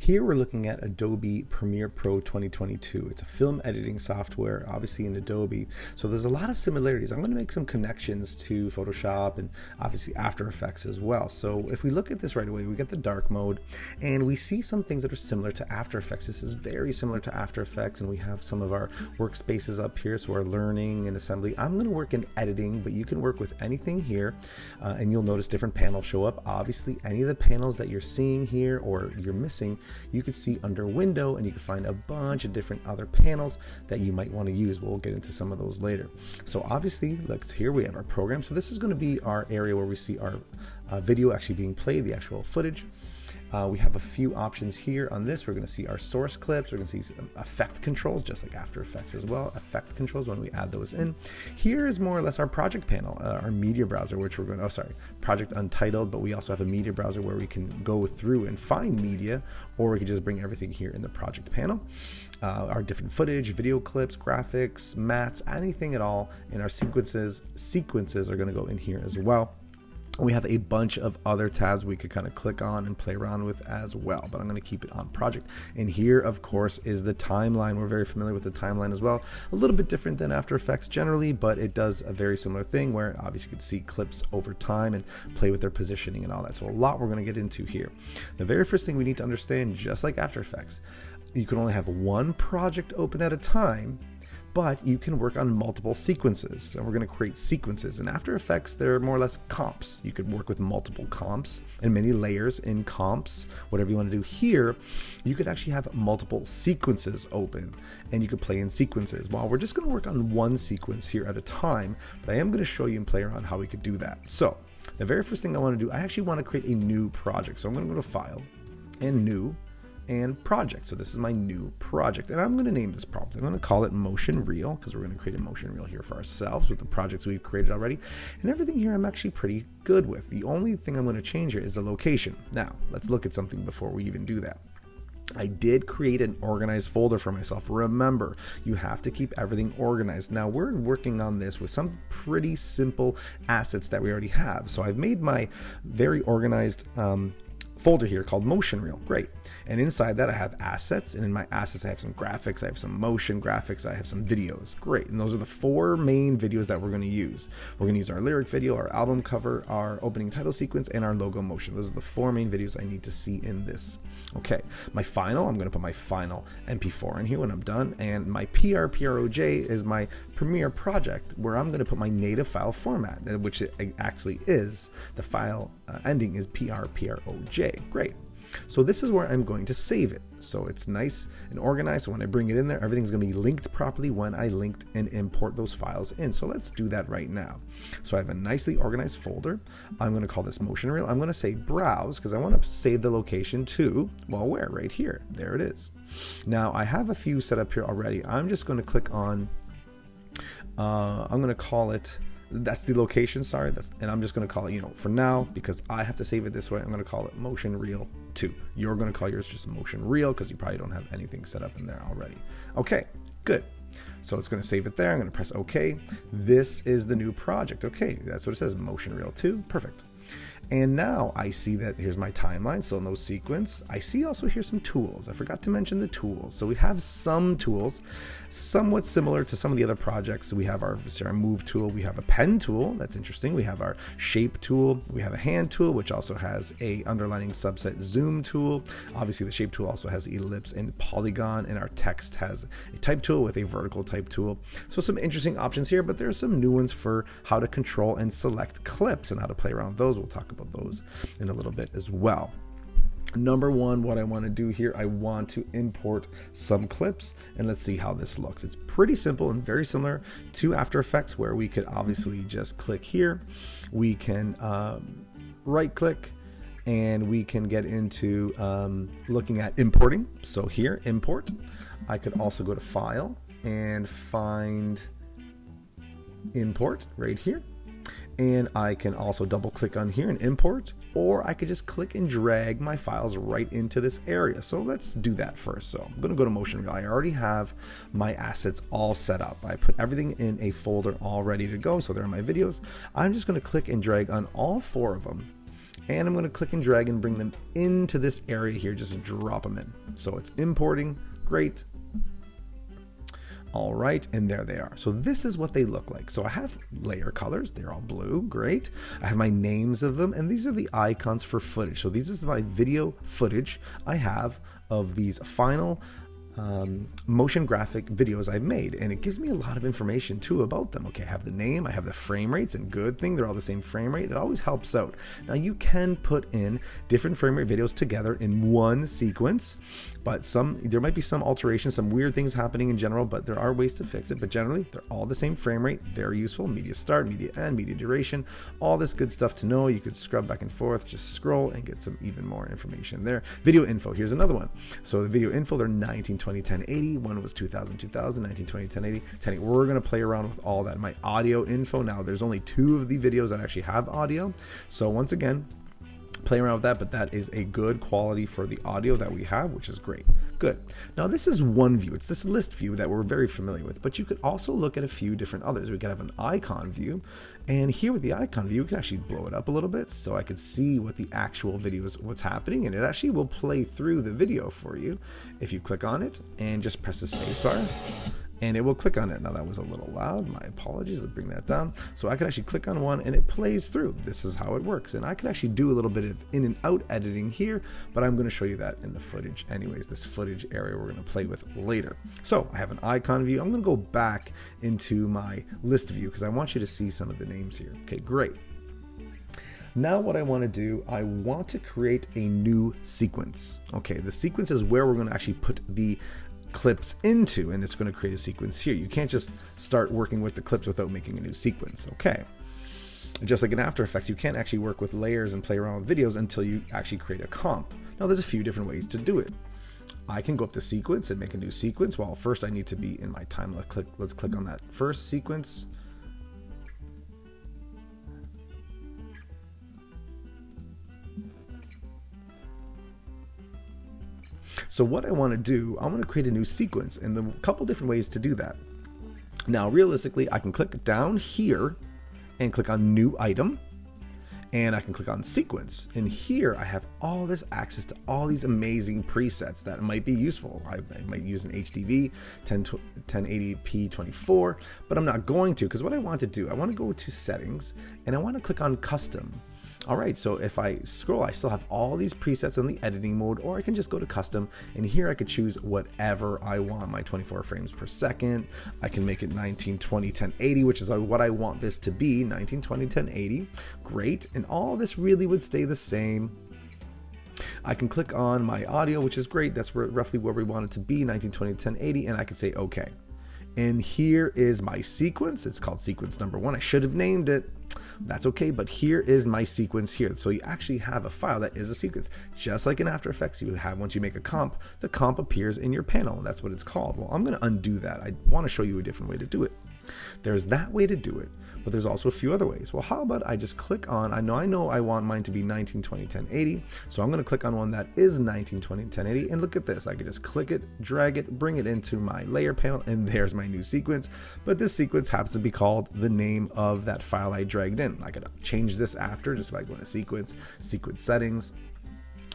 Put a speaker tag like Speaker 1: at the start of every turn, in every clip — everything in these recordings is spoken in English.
Speaker 1: Here we're looking at Adobe Premiere Pro 2022. It's a film editing software, obviously in Adobe. So there's a lot of similarities. I'm going to make some connections to Photoshop and obviously After Effects as well. So if we look at this right away, we get the dark mode and we see some things that are similar to After Effects. This is very similar to After Effects, and we have some of our workspaces up here. So our learning and assembly. I'm going to work in editing, but you can work with anything here, and you'll notice different panels show up. Obviously, any of the panels that you're seeing here or you're missing, you can see under window, and you can find a bunch of different other panels that you might want to use. We'll get into some of those later. So obviously, look, here we have our program. So this is going to be our area where we see our video actually being played, the actual footage. We have a few options here on this. We're going to see our source clips. We're going to see some effect controls, just like After Effects as well. Effect controls when we add those in. Here is more or less our project panel, our media browser, which we're going to, project untitled, but we also have a media browser where we can go through and find media, or we can just bring everything here in the project panel. Our different footage, video clips, graphics, mats, anything at all in our sequences are going to go in here as well. We have a bunch of other tabs we could kind of click on and play around with as well, but I'm going to keep it on project. And here, of course, is the timeline. We're very familiar with the timeline as well. A little bit different than After Effects generally, but it does a very similar thing where obviously you can see clips over time and play with their positioning and all that. So a lot we're going to get into here. The very first thing we need to understand, just like After Effects, you can only have one project open at a time, but you can work on multiple sequences. So we're going to create sequences. In After Effects, they're more or less comps. You could work with multiple comps and many layers in comps, whatever you want to do. Here, you could actually have multiple sequences open, and you could play in sequences. Well, we're just going to work on one sequence here at a time, but I am going to show you and play around how we could do that. So the very first thing I want to do, I actually want to create a new project. So I'm going to go to File and New, and Project. So this is my new project, and I'm going to name this project. I'm going to call it Motion Reel, because we're going to create a motion reel here for ourselves with the projects we've created already. And everything here I'm actually pretty good with. The only thing I'm going to change here is the location. Now, let's look at something before we even do that. I did create an organized folder for myself. Remember, you have to keep everything organized. Now we're working on this with some pretty simple assets that we already have. So I've made my very organized folder here called Motion Reel. Great. And inside that I have assets, and in my assets I have some graphics, I have some motion graphics, I have some videos. Great. And those are the four main videos that we're going to use. We're going to use our lyric video, our album cover, our opening title sequence, and our logo motion. Those are the four main videos I need to see in this. Okay, my final, I'm going to put my final MP4 in here when I'm done, and my PROJ is my Premiere project, where I'm going to put my native file format, which it actually is. The file ending is PROJ. Great. So this is where I'm going to save it. So it's nice and organized. So when I bring it in there, everything's going to be linked properly when I linked and import those files in. So let's do that right now. So I have a nicely organized folder. I'm going to call this Motion Reel. I'm going to say Browse, because I want to save the location to, well, where? Right here. There it is. Now I have a few set up here already. I'm just going to click on, I'm going to call it, that's the location, sorry, and I'm just going to call it, for now, because I have to save it this way, I'm going to call it Motion Reel 2. You're going to call yours just Motion Reel, because you probably don't have anything set up in there already. Okay, good. So it's going to save it there. I'm going to press OK. This is the new project. Okay, that's what it says, Motion Reel 2. Perfect. And now I see that here's my timeline, still no sequence. I see also here some tools. I forgot to mention the tools. So we have some tools, somewhat similar to some of the other projects. We have our move tool. We have a pen tool. That's interesting. We have our shape tool. We have a hand tool, which also has a underlining subset zoom tool. Obviously the shape tool also has ellipse and polygon, and our text has a type tool with a vertical type tool. So some interesting options here, but there are some new ones for how to control and select clips and how to play around with those. We'll talk about those in a little bit as well. Number one, what I want to do here, I want to import some clips, and let's see how this looks. It's pretty simple and very similar to After Effects, where we could obviously just click here. We can right click, and we can get into looking at importing. So here, import. I could also go to File and find Import right here. And I can also double click on here and import, or I could just click and drag my files right into this area. So let's do that first. So I'm going to go to Motion Reel. I already have my assets all set up. I put everything in a folder all ready to go. So there are my videos. I'm just going to click and drag on all four of them And I'm going to click and drag and bring them into this area here, just drop them in. So it's importing, great. All right, and there they are. So this is what they look like. So I have layer colors, they're all blue, great. I have my names of them, and these are the icons for footage. So these is my video footage I have of these final motion graphic videos I've made, and it gives me a lot of information too about them. Okay, I have the name, I have the frame rates, and good thing they're all the same frame rate. It always helps out. Now you can put in different frame rate videos together in one sequence, but there might be some alterations, some weird things happening in general, but there are ways to fix it. But generally they're all the same frame rate, very useful. Media start, media end, media duration, all this good stuff to know. You could scrub back and forth, just scroll and get some even more information there. Video info, here's another one. So the video info, they're 1920 1080, one was 2000 1920 1080. We're going to play around with all that. My audio info, now there's only 2 of the videos that actually have audio, so once again play around with that, but that is a good quality for the audio that we have, which is great. Good. Now this is one view. It's this list view that we're very familiar with, but you could also look at a few different others. We could have an icon view, and here with the icon view, we can actually blow it up a little bit so I could see what the actual video is, what's happening, and it actually will play through the video for you if you click on it and just press the space bar. And it will click on it. Now that was a little loud, my apologies, let's bring that down. So I can actually click on one and it plays through. This is how it works. And I can actually do a little bit of in and out editing here, but I'm gonna show you that in the footage anyways, this footage area we're gonna play with later. So I have an icon view. I'm gonna go back into my list view because I want you to see some of the names here. Okay, great. Now what I want to do, I want to create a new sequence. Okay, the sequence is where we're gonna actually put the clips into, and it's going to create a sequence here. You can't just start working with the clips without making a new sequence. Okay, just like in After Effects, you can't actually work with layers and play around with videos until you actually create a comp. Now there's a few different ways to do it. I can go up to sequence and make a new sequence. Well, first I need to be in my time. Let's click on that first sequence. So what I want to do, I want to create a new sequence, and there are a couple different ways to do that. Now, realistically, I can click down here and click on New Item, and I can click on Sequence. And here I have all this access to all these amazing presets that might be useful. I might use an HDV 1080p 24, but I'm not going to, because what I want to do, I want to go to Settings, and I want to click on Custom. All right, so if I scroll, I still have all these presets in the editing mode, or I can just go to custom, and here I could choose whatever I want. My 24 frames per second, I can make it 1920 1080, which is what I want this to be, 1920 1080. Great, and all this really would stay the same. I can click on my audio, which is great. That's roughly where we want it to be, 1920 1080, and I can say okay. And here is my sequence. It's called sequence number 1. I should have named it. That's okay, but here is my sequence here. So you actually have a file that is a sequence. Just like in After Effects, you have, once you make a comp, the comp appears in your panel. That's what it's called. Well, I'm going to undo that. I want to show you a different way to do it. There's that way to do it, but there's also a few other ways. Well, how about I just click on, I know I want mine to be 1920 1080, so I'm going to click on one that is 1920 1080, and look at this. I can just click it, drag it, bring it into my layer panel, and there's my new sequence. But this sequence happens to be called the name of that file I dragged in. I could change this after, just by going to sequence settings.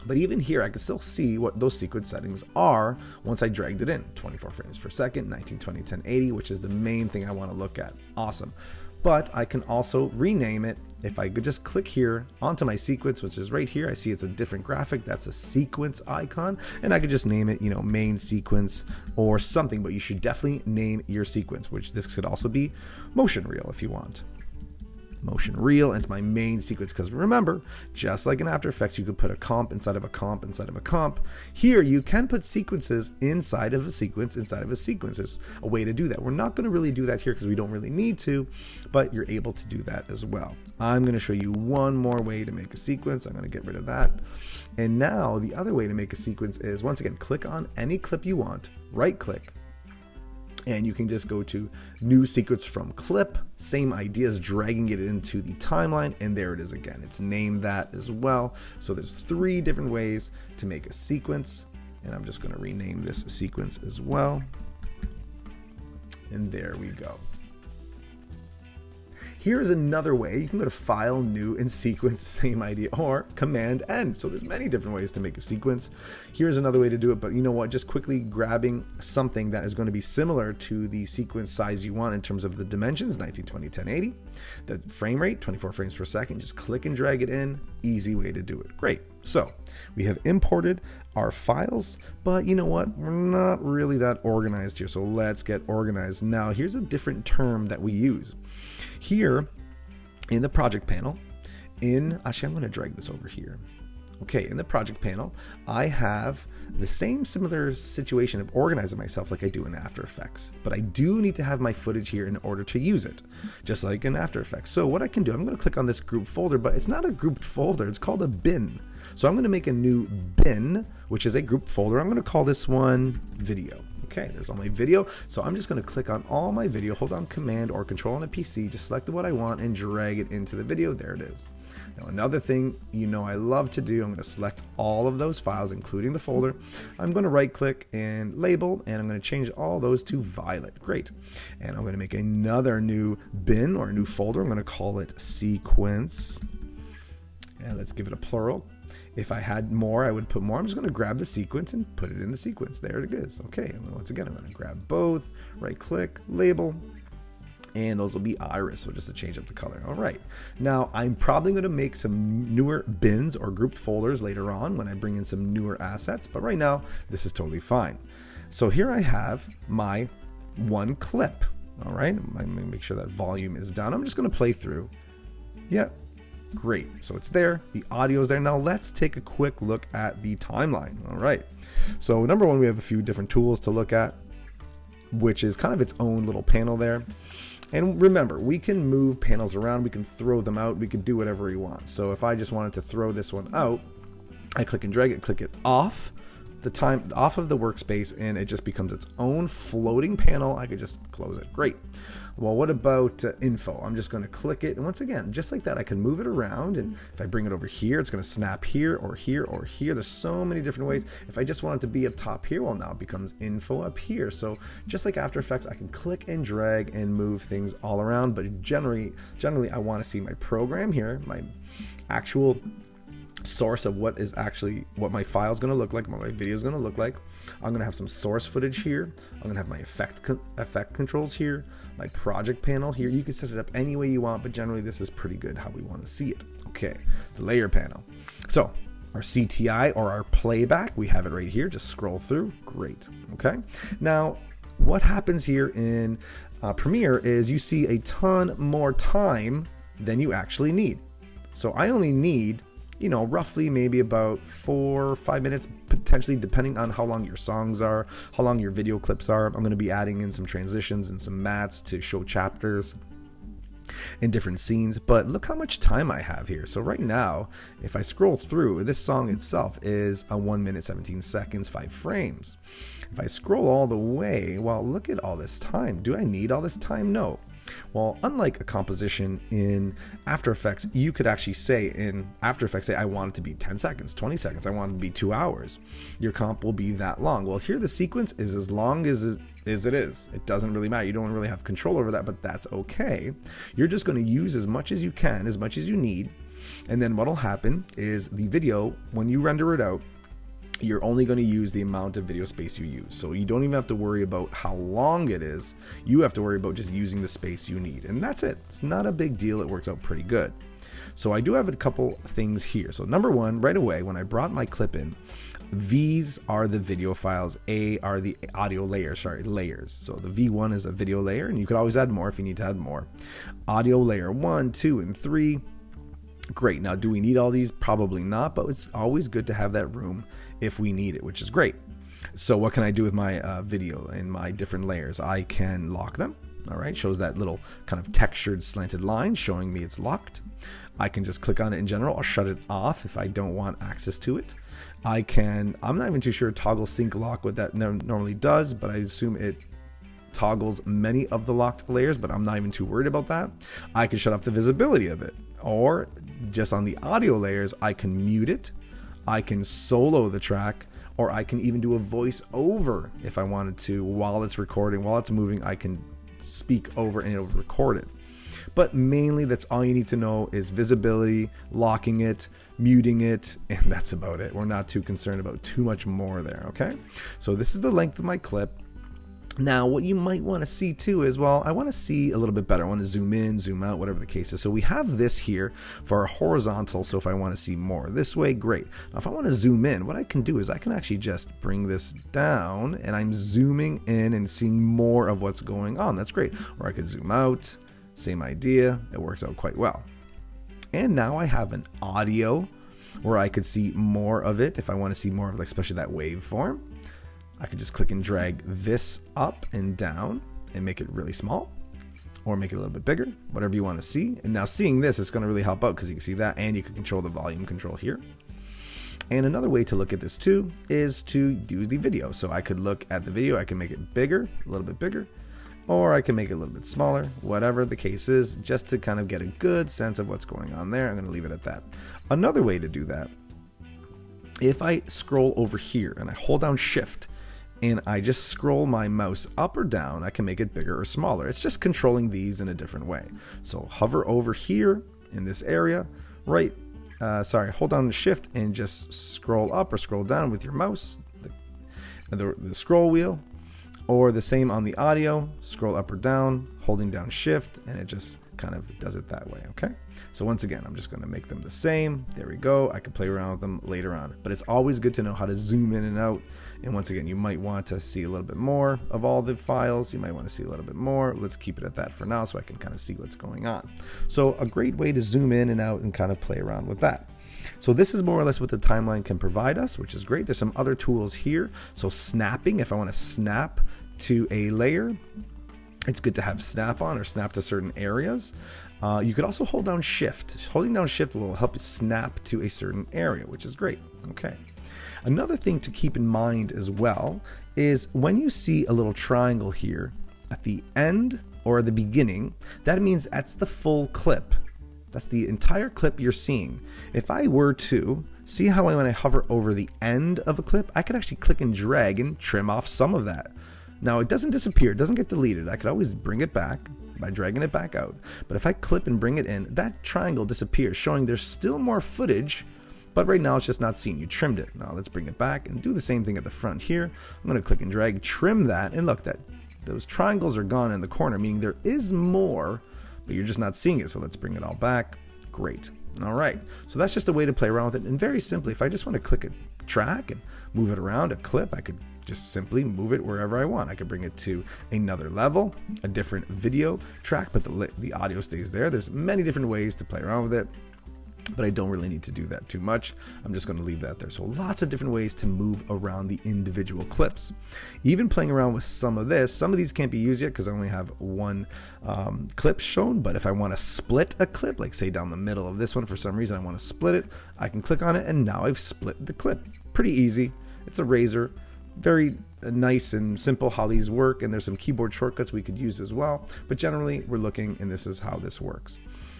Speaker 1: But even here, I can still see what those sequence settings are once I dragged it in. 24 frames per second, 1920 1080, which is the main thing I want to look at. Awesome. But I can also rename it. If I could just click here onto my sequence, which is right here, I see it's a different graphic. That's a sequence icon. And I could just name it, main sequence or something, but you should definitely name your sequence, which this could also be motion reel if you want. Motion reel into my main sequence, because remember, just like in After Effects, you could put a comp inside of a comp inside of a comp. Here you can put sequences inside of a sequence inside of a sequence. There's a way to do that. We're not going to really do that here because we don't really need to, but you're able to do that as well. I'm going to show you one more way to make a sequence. I'm going to get rid of that. And now the other way to make a sequence is, once again, click on any clip you want, right click, and you can just go to new sequence from clip. Same idea as dragging it into the timeline, and there it is again. It's named that as well. So there's 3 different ways to make a sequence, and I'm just going to rename this sequence as well. And there we go. Here's another way. You can go to File, New, and Sequence, same idea, or Command N. So there's many different ways to make a sequence. Here's another way to do it, but you know what? Just quickly grabbing something that is going to be similar to the sequence size you want in terms of the dimensions, 1920, 1080, the frame rate, 24 frames per second. Just click and drag it in. Easy way to do it. Great. So we have imported our files, but you know what? We're not really that organized here. So let's get organized. Now, here's a different term that we use. Here in the project panel, actually, I'm going to drag this over here. Okay, in the project panel, I have the same similar situation of organizing myself like I do in After Effects, but I do need to have my footage here in order to use it, just like in After Effects. So what I can do, I'm going to click on this group folder, but it's not a grouped folder, it's called a bin. So I'm going to make a new bin, which is a group folder. I'm going to call this one video. Okay, there's all my video. So I'm just going to click on all my video, hold down Command or Control on a PC, just select what I want and drag it into the video. There it is. Now another thing I love to do, I'm going to select all of those files, including the folder. I'm going to right click and label, and I'm going to change all those to violet. Great. And I'm going to make another new bin or a new folder. I'm going to call it sequence. And let's give it a plural. If I had more, I would put more. I'm just going to grab the sequence and put it in the sequence. There it is. Okay, and once again, I'm going to grab both, right click, label, and those will be iris, so just to change up the color. All right, now I'm probably going to make some newer bins or grouped folders later on when I bring in some newer assets, but right now, this is totally fine. So here I have my one clip. All right, I'm going to make sure that volume is down. I'm just going to play through. Yep. Great, so it's there, the audio is there. Now let's take a quick look at the timeline. All right, so number one, we have a few different tools to look at, which is kind of its own little panel there. And remember, we can move panels around, we can throw them out, we can do whatever we want. So if I just wanted to throw this one out, I click and drag it, click it off of the workspace, and it just becomes its own floating panel. I could just close it. Great. Well, what about info? I'm just going to click it, and once again, just like that, I can move it around, and if I bring it over here, it's going to snap here or here or here. There's so many different ways. If I just want it to be up top here, well, now it becomes info up here. So just like After Effects, I can click and drag and move things all around, but generally I want to see my program here, my actual source of what my file is going to look like, what my video is going to look like. I'm going to have some source footage here. I'm going to have my effect controls here, my project panel here. You can set it up any way you want, but generally this is pretty good how we want to see it. Okay, the layer panel. So our CTI or our playback, we have it right here. Just scroll through. Great. Okay. Now, what happens here in Premiere is you see a ton more time than you actually need. So I only need roughly maybe about 4 or 5 minutes, potentially, depending on how long your songs are, how long your video clips are. I'm going to be adding in some transitions and some mats to show chapters in different scenes, but look how much time I have here. So right now, if I scroll through, this song itself is a 1 minute, 17 seconds, 5 frames. If I scroll all the way, well, look at all this time. Do I need all this time? No. Well, unlike a composition in After Effects, you could actually say in After Effects, I want it to be 10 seconds, 20 seconds, I want it to be 2 hours. Your comp will be that long. Well, here the sequence is as long as it is. It doesn't really matter. You don't really have control over that, but that's okay. You're just going to use as much as you can, as much as you need. And then what'll happen is the video, when you render it out, you're only going to use the amount of video space you use. So you don't even have to worry about how long it is. You have to worry about just using the space you need. And that's it. It's not a big deal. It works out pretty good. So I do have a couple things here. So number one, right away, when I brought my clip in, V's are the video files, A are the audio layers. So the V1 is a video layer, and you could always add more if you need to add more. Audio layer 1, 2, and 3. Great. Now, do we need all these? Probably not, but it's always good to have that room if we need it, which is great. So what can I do with my video and my different layers? I can lock them. All right, shows that little kind of textured slanted line showing me it's locked. I can just click on it in general. I'll shut it off if I don't want access to it. I'm not even too sure toggle sync lock what that normally does, but I assume it toggles many of the locked layers, but I'm not even too worried about that. I can shut off the visibility of it, or just on the audio layers, I can mute it. I can solo the track, or I can even do a voice over if I wanted to while it's recording, while it's moving. I can speak over and it'll record it. But mainly that's all you need to know is visibility, locking it, muting it, and that's about it. We're not too concerned about too much more there, okay? So this is the length of my clip. Now, what you might want to see too is, well, I want to see a little bit better. I want to zoom in, zoom out, whatever the case is. So we have this here for our horizontal. So if I want to see more this way, great. Now, if I want to zoom in, what I can do is I can actually just bring this down and I'm zooming in and seeing more of what's going on. That's great. Or I could zoom out, same idea. It works out quite well. And now I have an audio where I could see more of it if I want to see more of, like, especially that waveform. I could just click and drag this up and down and make it really small, or make it a little bit bigger, whatever you want to see. And now seeing this is going to really help out because you can see that, and you can control the volume control here. And another way to look at this too is to do the video. So I could look at the video, I can make it bigger, a little bit bigger, or I can make it a little bit smaller, whatever the case is, just to kind of get a good sense of what's going on there. I'm going to leave it at that. Another way to do that, if I scroll over here and I hold down Shift, and I just scroll my mouse up or down, I can make it bigger or smaller. It's just controlling these in a different way. So hover over here in this area, hold down Shift and just scroll up or scroll down with your mouse, the scroll wheel, or the same on the audio, scroll up or down, holding down Shift, and it just kind of does it that way, okay? So once again, I'm just going to make them the same. There we go. I can play around with them later on, but it's always good to know how to zoom in and out. And once again, you might want to see a little bit more of all the files. You might want to see a little bit more. Let's keep it at that for now so I can kind of see what's going on. So a great way to zoom in and out and kind of play around with that. So this is more or less what the timeline can provide us, which is great. There's some other tools here. So snapping, if I want to snap to a layer, it's good to have snap on or snap to certain areas. You could also hold down Shift. Holding down Shift will help you snap to a certain area, which is great. Okay. Another thing to keep in mind as well is when you see a little triangle here at the end or the beginning, that means that's the full clip. That's the entire clip you're seeing. If I were to see how when I hover over the end of a clip, I could actually click and drag and trim off some of that. Now it doesn't disappear, it doesn't get deleted. I could always bring it back by dragging it back out. But if I clip and bring it in, that triangle disappears, showing there's still more footage, but right now it's just not seen. You trimmed it. Now let's bring it back and do the same thing at the front here. I'm going to click and drag, trim that, and look, that those triangles are gone in the corner, meaning there is more, but you're just not seeing it. So let's bring it all back. Great. All right. So that's just a way to play around with it. And very simply, if I just want to click a track and move it around a clip, I could just simply move it wherever I want. I could bring it to another level, a different video track, but the audio stays there. There's many different ways to play around with it, but I don't really need to do that too much. I'm just going to leave that there. So lots of different ways to move around the individual clips. Even playing around with some of this, some of these can't be used yet because I only have one clip shown, but if I want to split a clip, like say down the middle of this one, for some reason I want to split it, I can click on it and now I've split the clip. Pretty easy. It's a razor. Very nice and simple how these work, and there's some keyboard shortcuts we could use as well, but generally we're looking, and this is how this works.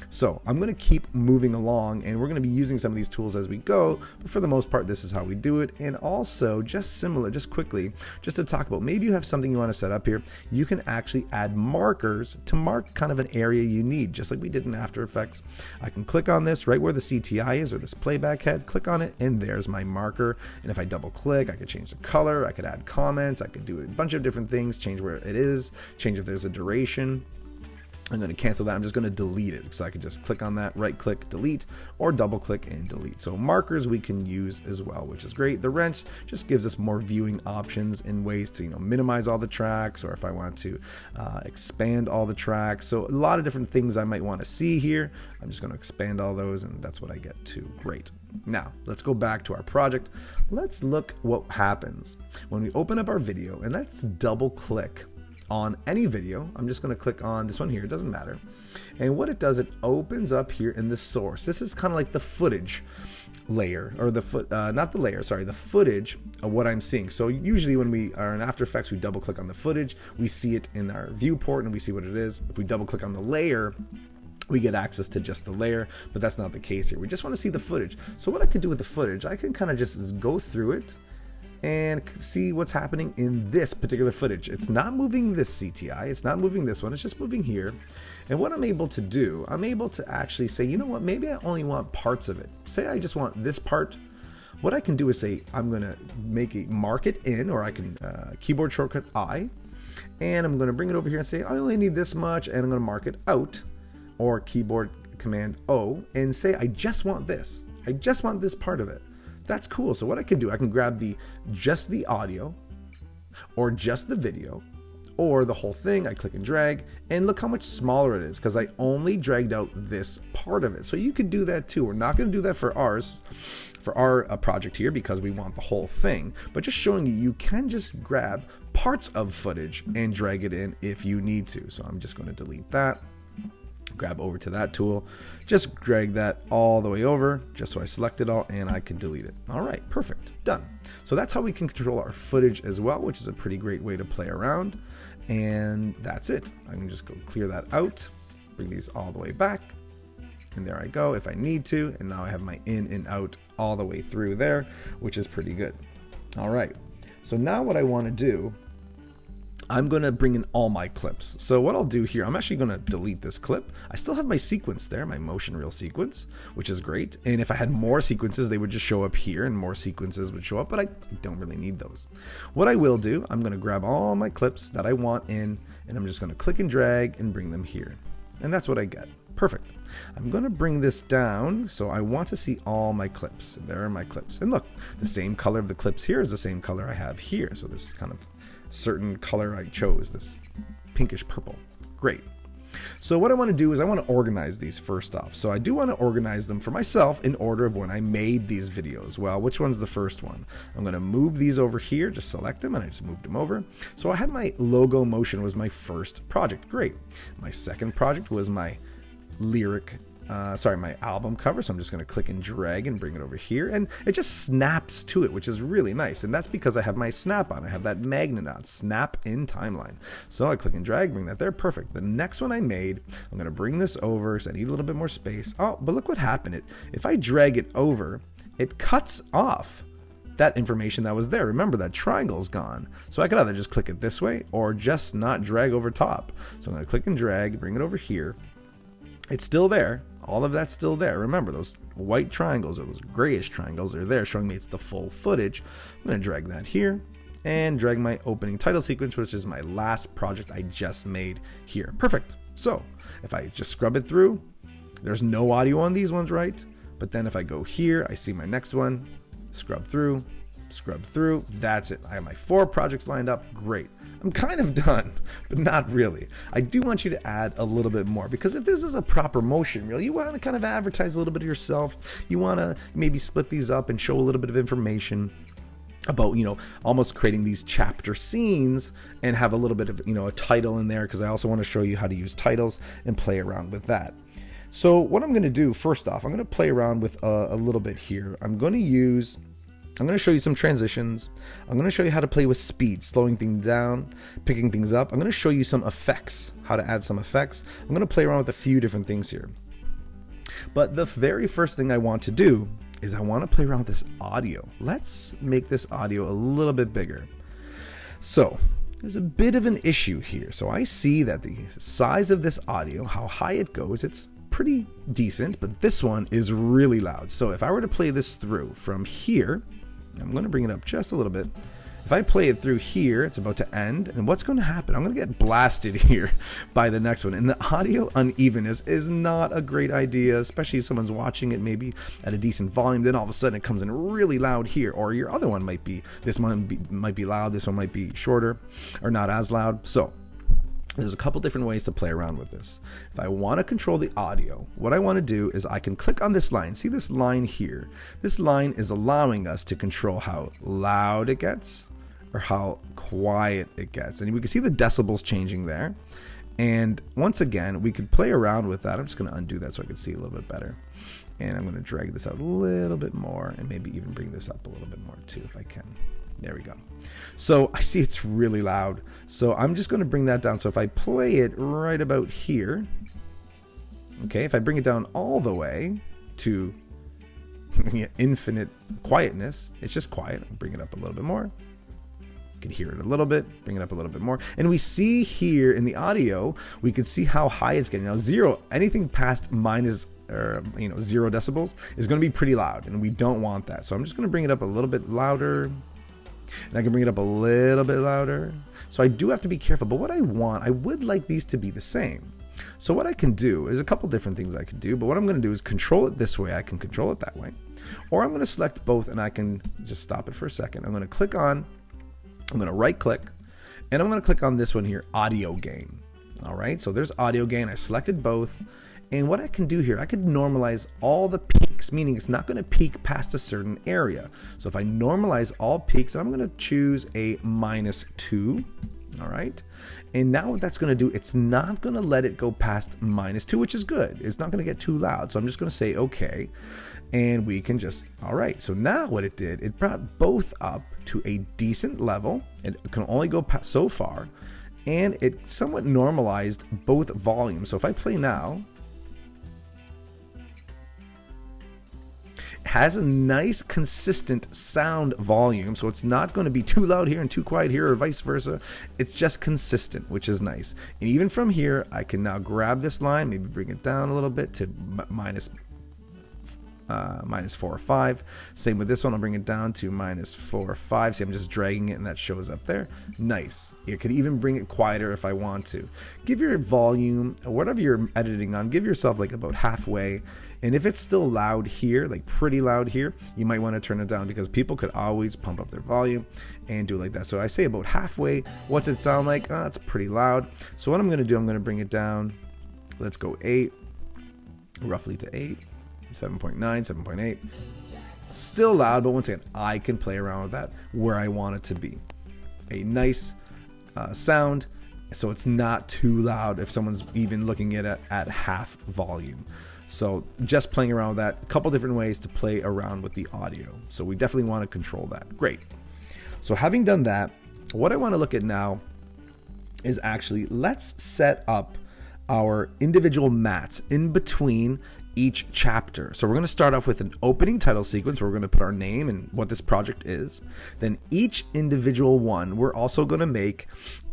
Speaker 1: So I'm going to keep moving along, and we're going to be using some of these tools as we go, but for the most part this is how we do it. And also, just quickly to talk about, maybe you have something you want to set up here, you can actually add markers to mark kind of an area you need, just like we did in After Effects. I can click on this right where the CTI is, or this playback head, click on it, and there's my marker. And if I double click, I could change the color, I could add comments, I could do a bunch of different things, change where it is, change if there's a duration. I'm going to cancel that. I'm just going to delete it. So I could just click on that, right click, delete, or double click and delete. So markers we can use as well, which is great. The wrench just gives us more viewing options and ways to, minimize all the tracks, or if I want to expand all the tracks. So a lot of different things I might want to see here. I'm just going to expand all those, and that's what I get to. Great. Now let's go back to our project. Let's look what happens when we open up our video, and let's double click on any video. I'm just going to click on this one here, it doesn't matter. And what it does, it opens up here in the source. This is kind of like the footage layer, or the footage of what I'm seeing. So usually when we are in After Effects, we double click on the footage, we see it in our viewport and we see what it is. If we double click on the layer, we get access to just the layer, but that's not the case here. We just want to see the footage. So what I could do with the footage, I can kind of just go through it and see what's happening in this particular footage. It's not moving this CTI, it's not moving this one, it's just moving here. And what I'm able to do, I'm able to actually say, you know what, maybe I only want parts of it. Say I just want this part. What I can do is say, I'm gonna mark it in, or I can keyboard shortcut I, and I'm gonna bring it over here and say, I only need this much, and I'm gonna mark it out, or keyboard command O, and say, I just want this. I just want this part of it. That's cool. So what I can do, I can grab just the audio, or just the video, or the whole thing. I click and drag, and look how much smaller it is because I only dragged out this part of it. So you could do that too. We're not going to do that for our project here because we want the whole thing, but just showing you can just grab parts of footage and drag it in if you need to. So I'm just going to delete that, grab over to that tool, just drag that all the way over just so I select it all and I can delete it. All right, perfect, done. So that's how we can control our footage as well, which is a pretty great way to play around. And that's it. I can just go clear that out, bring these all the way back, and there I go if I need to. And now I have my in and out all the way through there, which is pretty good. All right, so now what I want to do, I'm going to bring in all my clips. So what I'll do here, I'm actually going to delete this clip. I still have my sequence there, my motion reel sequence, which is great. And if I had more sequences, they would just show up here and more sequences would show up, but I don't really need those. What I will do, I'm going to grab all my clips that I want in, and I'm just going to click and drag and bring them here. And that's what I get. Perfect. I'm going to bring this down, so I want to see all my clips. There are my clips. And look, the same color of the clips here is the same color I have here. So this is kind of certain color I chose, this pinkish purple. Great. So what I want to do is I want to organize these first off. So I do want to organize them for myself in order of when I made these videos. Well, which one's the first one? I'm going to move these over here, just select them, and I just moved them over. So I had my logo motion was my first project. Great. My second project was my my album cover. So I'm just going to click and drag and bring it over here, and it just snaps to it, which is really nice. And that's because I have my snap on. I have that magnet on, snap in timeline. So I click and drag, bring that there. Perfect. The next one I made, I'm going to bring this over because I need a little bit more space. Oh, but look what happened. If I drag it over, it cuts off that information that was there. Remember, that triangle's gone. So I could either just click it this way or just not drag over top. So I'm going to click and drag, bring it over here. It's still there. All of that's still there. Remember, those white triangles or those grayish triangles are there showing me it's the full footage. I'm going to drag that here and drag my opening title sequence, which is my last project I just made here. Perfect. So if I just scrub it through, there's no audio on these ones, right? But then if I go here, I see my next one, scrub through, that's it. I have my 4 projects lined up. Great. I'm kind of done, but not really. I do want you to add a little bit more, because if this is a proper motion reel, you want to kind of advertise a little bit of yourself. You want to maybe split these up and show a little bit of information about, almost creating these chapter scenes and have a little bit of, a title in there, because I also want to show you how to use titles and play around with that. So what I'm going to do, first off, I'm going to play around with a little bit here. I'm going to show you some transitions. I'm going to show you how to play with speed, slowing things down, picking things up. I'm going to show you some effects, how to add some effects. I'm going to play around with a few different things here. But the very first thing I want to do is I want to play around with this audio. Let's make this audio a little bit bigger. So there's a bit of an issue here. So I see that the size of this audio, how high it goes, it's pretty decent, but this one is really loud. So if I were to play this through from here, I'm going to bring it up just a little bit. If I play it through here, it's about to end, and what's going to happen? I'm going to get blasted here by the next one. And the audio unevenness is not a great idea, especially if someone's watching it maybe at a decent volume. Then all of a sudden it comes in really loud here, or your other one might be, this one might be loud, this one might be shorter or not as loud. So there's a couple different ways to play around with this. If I want to control the audio, what I want to do is I can click on this line. See this line here? This line is allowing us to control how loud it gets or how quiet it gets. And we can see the decibels changing there. And once again, we could play around with that. I'm just going to undo that so I can see a little bit better. And I'm going to drag this out a little bit more and maybe even bring this up a little bit more too if I can. There we go. So I see it's really loud. So I'm just going to bring that down. So if I play it right about here, okay, if I bring it down all the way to infinite quietness. It's just quiet. I'll bring it up a little bit more. You can hear it a little bit, bring it up a little bit more. And we see here in the audio, we can see how high it's getting. Now zero, anything past minus 0 decibels is going to be pretty loud, and we don't want that. So I'm just going to bring it up a little bit louder, and I can bring it up a little bit louder. So I do have to be careful, but what I would like these to be the same. So what I can do is a couple different things I can do, but what I'm going to do is control it this way. I can control it that way, or I'm going to select both, and I can just stop it for a second. I'm going to right click, and I'm going to click on this one here, audio gain. All right, so there's audio gain. I selected both, and what I can do here, I could normalize all the peaks, meaning it's not going to peak past a certain area. So if I normalize all peaks, I'm going to choose a -2. All right, and now what that's going to do, it's not going to let it go past -2, which is good. It's not going to get too loud. So I'm just going to say okay, and we can just, all right. So now what it did, it brought both up to a decent level. It can only go past so far, and it somewhat normalized both volumes. So if I play now, it has a nice consistent sound volume, so it's not going to be too loud here and too quiet here, or vice versa. It's just consistent, which is nice. And even from here, I can now grab this line, maybe bring it down a little bit to -4 or 5. Same with this one, I'll bring it down to -4 or 5. See, I'm just dragging it, and that shows up there. Nice. You could even bring it quieter if I want to. Give your volume, whatever you're editing on, give yourself like about halfway. And if it's still loud here, like pretty loud here, you might want to turn it down, because people could always pump up their volume and do it like that. So I say about halfway. What's it sound like? It's pretty loud. So what I'm going to do, I'm going to bring it down. Let's go 8, roughly to 8. 7.9, 7.8. Still loud, but once again, I can play around with that where I want it to be. A nice sound, so it's not too loud if someone's even looking at it at half volume. So just playing around with that, a couple different ways to play around with the audio. So we definitely want to control that. Great. So having done that, what I want to look at now is actually, let's set up our individual mats in between each chapter. So we're going to start off with an opening title sequence where we're going to put our name and what this project is. Then each individual one, we're also going to make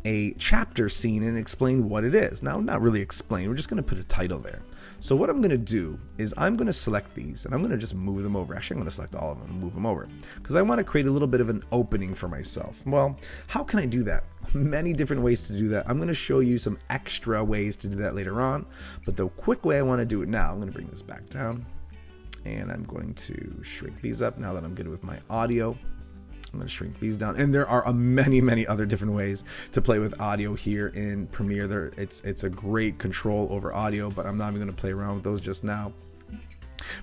Speaker 1: a chapter scene and explain what it is. Now, not really explain, we're just going to put a title there. So what I'm going to do is I'm going to select these, and I'm going to just move them over. Actually, I'm going to select all of them and move them over, because I want to create a little bit of an opening for myself. Well, how can I do that? Many different ways to do that. I'm going to show you some extra ways to do that later on, but the quick way I want to do it now, I'm going to bring this back down, and I'm going to shrink these up now that I'm good with my audio. I'm going to shrink these down, and there are many other different ways to play with audio here in Premiere. It's a great control over audio, but I'm not even going to play around with those just now.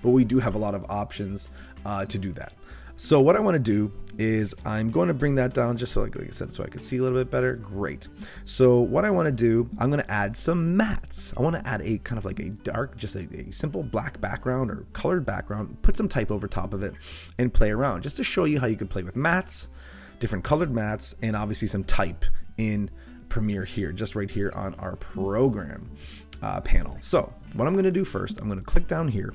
Speaker 1: But we do have a lot of options to do that. So what I want to do is I'm going to bring that down just so, like I said, so I could see a little bit better. Great. So what I want to do, I'm going to add some mats. I want to add a kind of like a dark, just a simple black background or colored background, put some type over top of it and play around just to show you how you could play with mats, different colored mats, and obviously some type in Premiere here, just right here on our program panel. So what I'm going to do first, I'm going to click down here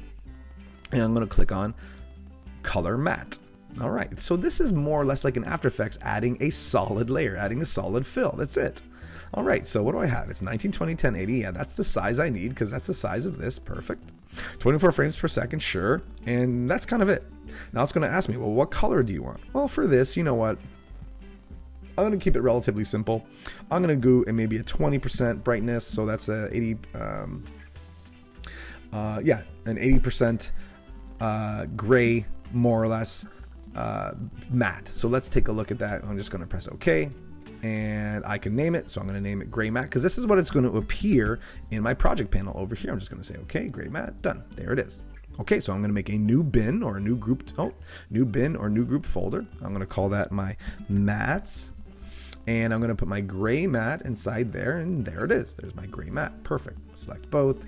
Speaker 1: and I'm going to click on color matte. All right, so this is more or less like an After Effects adding a solid layer, adding a solid fill. That's it. All right, so what do I have? It's 1920, 1080. Yeah, that's the size I need because that's the size of this. Perfect. 24 frames per second, sure. And that's kind of it. Now it's going to ask me, well, what color do you want? Well, for this, you know what? I'm going to keep it relatively simple. I'm going to go maybe a 20% brightness, so that's a 80. Yeah, an 80% gray, more or less. Matte. So let's take a look at that. I'm just going to press OK, and I can name it. So I'm going to name it gray matte because this is what it's going to appear in my project panel over here. I'm just going to say OK, gray matte, done. There it is. Okay, so I'm going to make a new bin or a new group. New bin or new group folder. I'm going to call that my mats, and I'm going to put my gray matte inside there, and there it is. There's my gray matte. Perfect. Select both.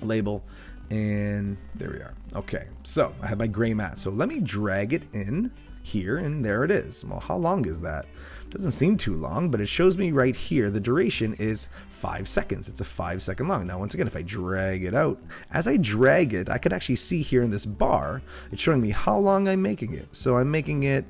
Speaker 1: Label. And there we are. Okay, so I have my gray matte. So let me drag it in here, and there it is. Well, how long is that? Doesn't seem too long, but it shows me right here the duration is 5 seconds. It's a 5-second long. Now, once again, if I drag it out, as I drag it, I could actually see here in this bar, it's showing me how long I'm making it. So I'm making it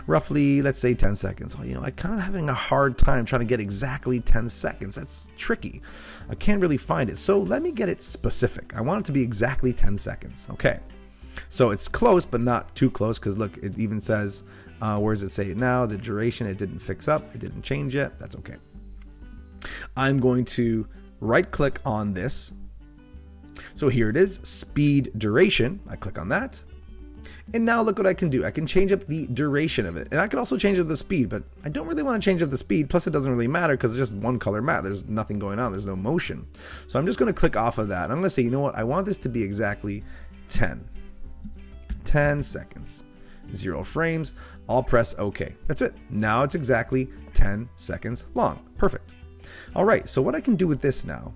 Speaker 1: roughly, let's say 10 seconds. Well, I'm kind of having a hard time trying to get exactly 10 seconds. That's tricky. I can't really find it. So let me get it specific. I want it to be exactly 10 seconds. Okay. So it's close, but not too close, because look, it even says, where does it say it now? The duration, it didn't fix up. It didn't change yet. That's okay. I'm going to right click on this. So here it is, speed duration. I click on that. And now look what I can do. I can change up the duration of it. And I can also change up the speed, but I don't really want to change up the speed. Plus it doesn't really matter because it's just one color matte. There's nothing going on. There's no motion. So I'm just going to click off of that. I'm going to say, you know what? I want this to be exactly 10 seconds. 0 frames. I'll press OK. That's it. Now it's exactly 10 seconds long. Perfect. All right. So what I can do with this now,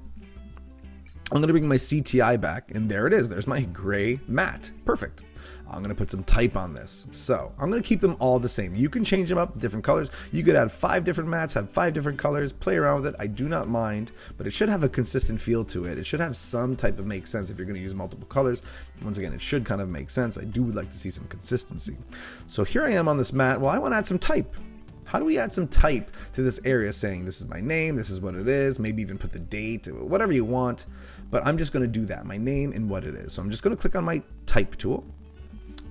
Speaker 1: I'm going to bring my CTI back, and there it is. There's my gray matte. Perfect. I'm going to put some type on this. So I'm going to keep them all the same. You can change them up, different colors. You could add 5 different mattes, have 5 different colors, play around with it. I do not mind, but it should have a consistent feel to it. It should have some type of make sense if you're going to use multiple colors. Once again, it should kind of make sense. I do like to see some consistency. So here I am on this matte. Well, I want to add some type. How do we add some type to this area saying this is my name, this is what it is, maybe even put the date, whatever you want. But I'm just going to do that, my name and what it is. So I'm just going to click on my type tool.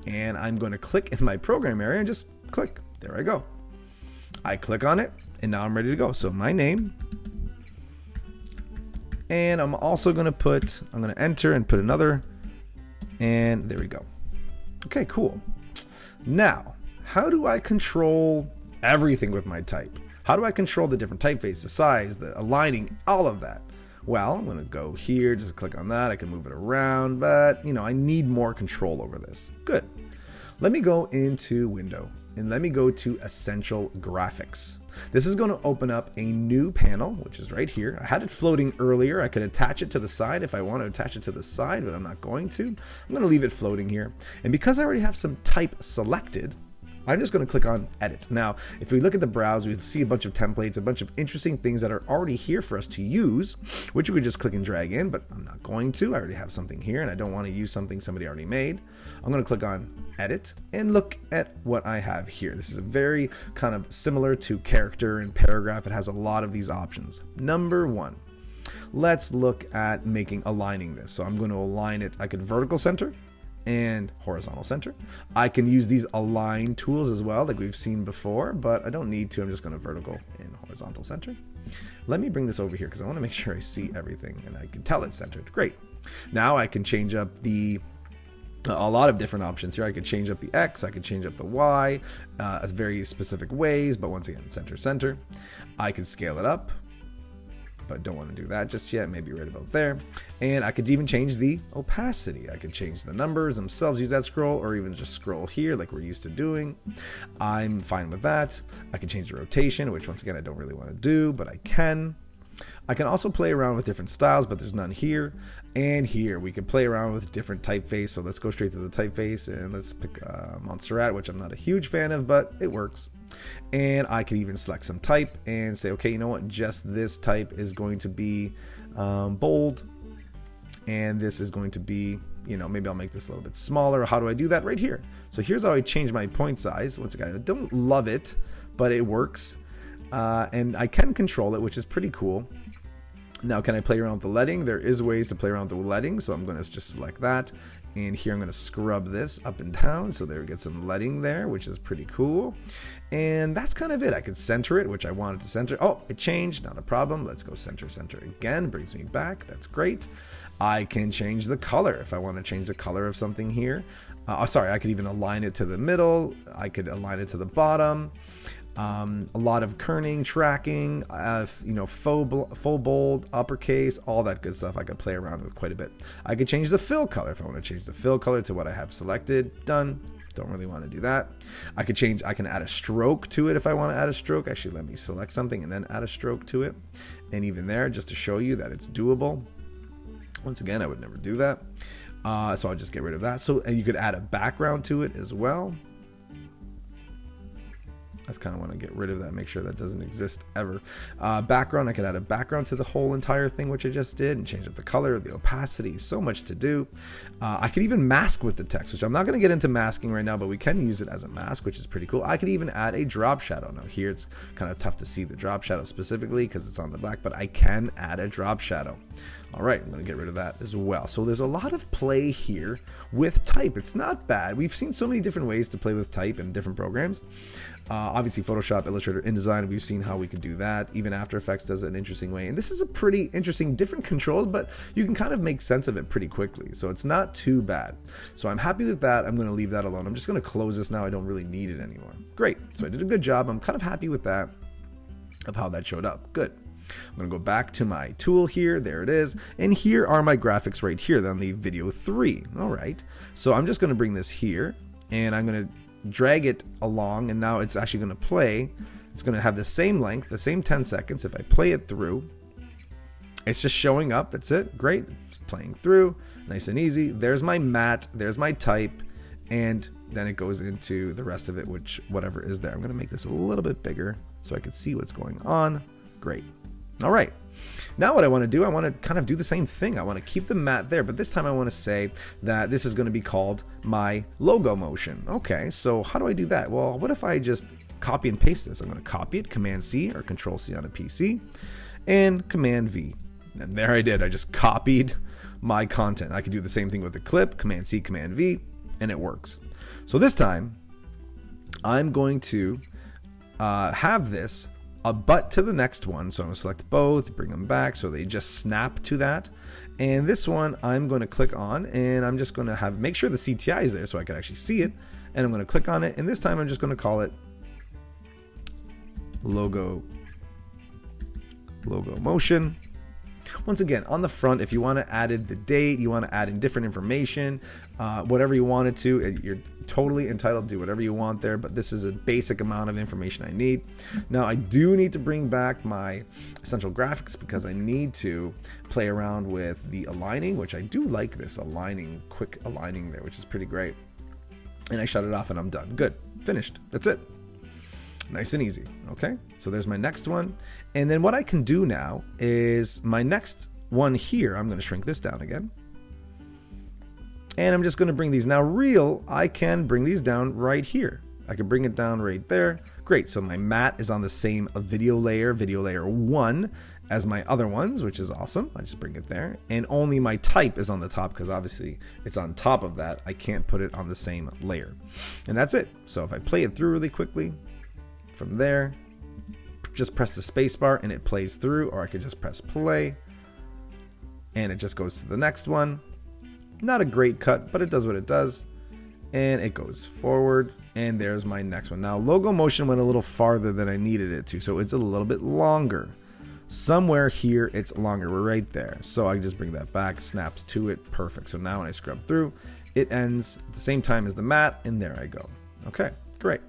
Speaker 1: And I'm going to click in my program area and just click. There I go. I click on it, and now I'm ready to go. So my name. And I'm also going to enter and put another. And there we go. Okay, cool. Now, how do I control everything with my type? How do I control the different typeface, the size, the aligning, all of that? Well, I'm going to go here, just click on that. I can move it around, but I need more control over this. Good. Let me go into Window and let me go to Essential Graphics. This is going to open up a new panel, which is right here. I had it floating earlier. I could attach it to the side if I want to attach it to the side, but I'm not going to. I'm going to leave it floating here. And because I already have some type selected, I'm just going to click on Edit. Now, if we look at the browser, we see a bunch of templates, a bunch of interesting things that are already here for us to use, which we could just click and drag in, but I'm not going to. I already have something here, and I don't want to use something somebody already made. I'm going to click on Edit and look at what I have here. This is a very kind of similar to character and paragraph. It has a lot of these options. Number 1, let's look at aligning this. So I'm going to align it. I could vertical center and horizontal center. I can use these align tools as well, like we've seen before, but I don't need to. I'm just going to vertical and horizontal center. Let me bring this over here because I want to make sure I see everything and I can tell it's centered. Great. Now I can change up a lot of different options here. I could change up the X, I could change up the Y, as very specific ways, but once again, center. I can scale it up, but don't want to do that just yet. Maybe right about there. And I could even change the opacity. I could change the numbers themselves, use that scroll, or even just scroll here like we're used to doing. I'm fine with that. I can change the rotation, which once again, I don't really want to do, but I can. I can also play around with different styles, but there's none here. And here we can play around with different typeface. So let's go straight to the typeface and let's pick Montserrat, which I'm not a huge fan of, but it works. And I can even select some type and say, okay, you know what? Just this type is going to be bold. And this is going to be, maybe I'll make this a little bit smaller. How do I do that? Right here. So here's how I change my point size. Once again, I don't love it, but it works. And I can control it, which is pretty cool. Now, can I play around with the leading? There is ways to play around with the leading, so I'm going to just select that. And here I'm going to scrub this up and down, so there we get some leading there, which is pretty cool. And that's kind of it. I could center it, which I wanted to center. Oh, it changed, not a problem. Let's go center again, brings me back. That's great. I can change the color if I want to change the color of something here. I could even align it to the middle. I could align it to the bottom. A lot of kerning, tracking, full bold, uppercase, all that good stuff I could play around with quite a bit. I could change the fill color if I want to change the fill color to what I have selected. Done. Don't really want to do that. I can add a stroke to it if I want to add a stroke. Actually, let me select something and then add a stroke to it. And even there, just to show you that it's doable. Once again, I would never do that. So I'll just get rid of that. So, and you could add a background to it as well. I just kind of want to get rid of that, make sure that doesn't exist ever. Background, I could add a background to the whole entire thing, which I just did, and change up the color, the opacity, so much to do. I could even mask with the text, which I'm not going to get into masking right now, but we can use it as a mask, which is pretty cool. I could even add a drop shadow. Now here it's kind of tough to see the drop shadow specifically because it's on the black, but I can add a drop shadow. All right, I'm going to get rid of that as well. So there's a lot of play here with type. It's not bad. We've seen so many different ways to play with type in different programs. Obviously Photoshop, Illustrator, InDesign, we've seen how we can do that. Even After Effects does it an interesting way. And this is a pretty interesting, different controls, but you can kind of make sense of it pretty quickly. So it's not too bad. So I'm happy with that. I'm going to leave that alone. I'm just going to close this now. I don't really need it anymore. Great. So I did a good job. I'm kind of happy with that, of how that showed up. Good. I'm going to go back to my tool here. There it is. And here are my graphics right here on the video 3. All right. So I'm just going to bring this here and I'm going to drag it along, and now it's actually going to play. It's going to have the same length, the same 10 seconds. If I play it through, it's just showing up. That's it. Great. It's playing through. Nice and easy. There's my matte. There's my type. And then it goes into the rest of it, which whatever is there. I'm going to make this a little bit bigger so I can see what's going on. Great. All right. Now what I want to do, I want to kind of do the same thing. I want to keep the matte there, but this time I want to say that this is going to be called my logo motion. Okay, so how do I do that? Well, what if I just copy and paste this? I'm going to copy it, Command C or Control C on a PC, and Command V. And there I did. I just copied my content. I could do the same thing with the clip, Command C, Command V, and it works. So this time, I'm going to have this abut to the next one. So I'm going to select both, bring them back so they just snap to that. And this one I'm going to click on, and I'm just going to make sure the CTI is there so I can actually see it. And I'm going to click on it, and this time I'm just going to call it logo motion. Once again, on the front, if you want to add in the date, you want to add in different information, whatever you wanted to, you're totally entitled to do whatever you want there, but this is a basic amount of information I need. Now, I do need to bring back my essential graphics because I need to play around with the aligning, which I do like this aligning, quick aligning there, which is pretty great. And I shut it off and I'm done. Good. Finished. That's it. Nice and easy. Okay, so there's my next one. And then what I can do now is my next one here, I'm going to shrink this down again. And I'm just going to bring these now real. I can bring these down right here. I can bring it down right there. Great. So my matte is on the same video layer 1 as my other ones, which is awesome. I just bring it there. And only my type is on the top because obviously it's on top of that. I can't put it on the same layer. And that's it. So if I play it through really quickly, from there, just press the space bar and it plays through, or I could just press play and it just goes to the next one. Not a great cut, but it does what it does. And it goes forward, and there's my next one. Now, logo motion went a little farther than I needed it to, so it's a little bit longer. Somewhere here, it's longer. We're right there. So I just bring that back, snaps to it. Perfect. So now when I scrub through, it ends at the same time as the matte, and there I go. Okay, great.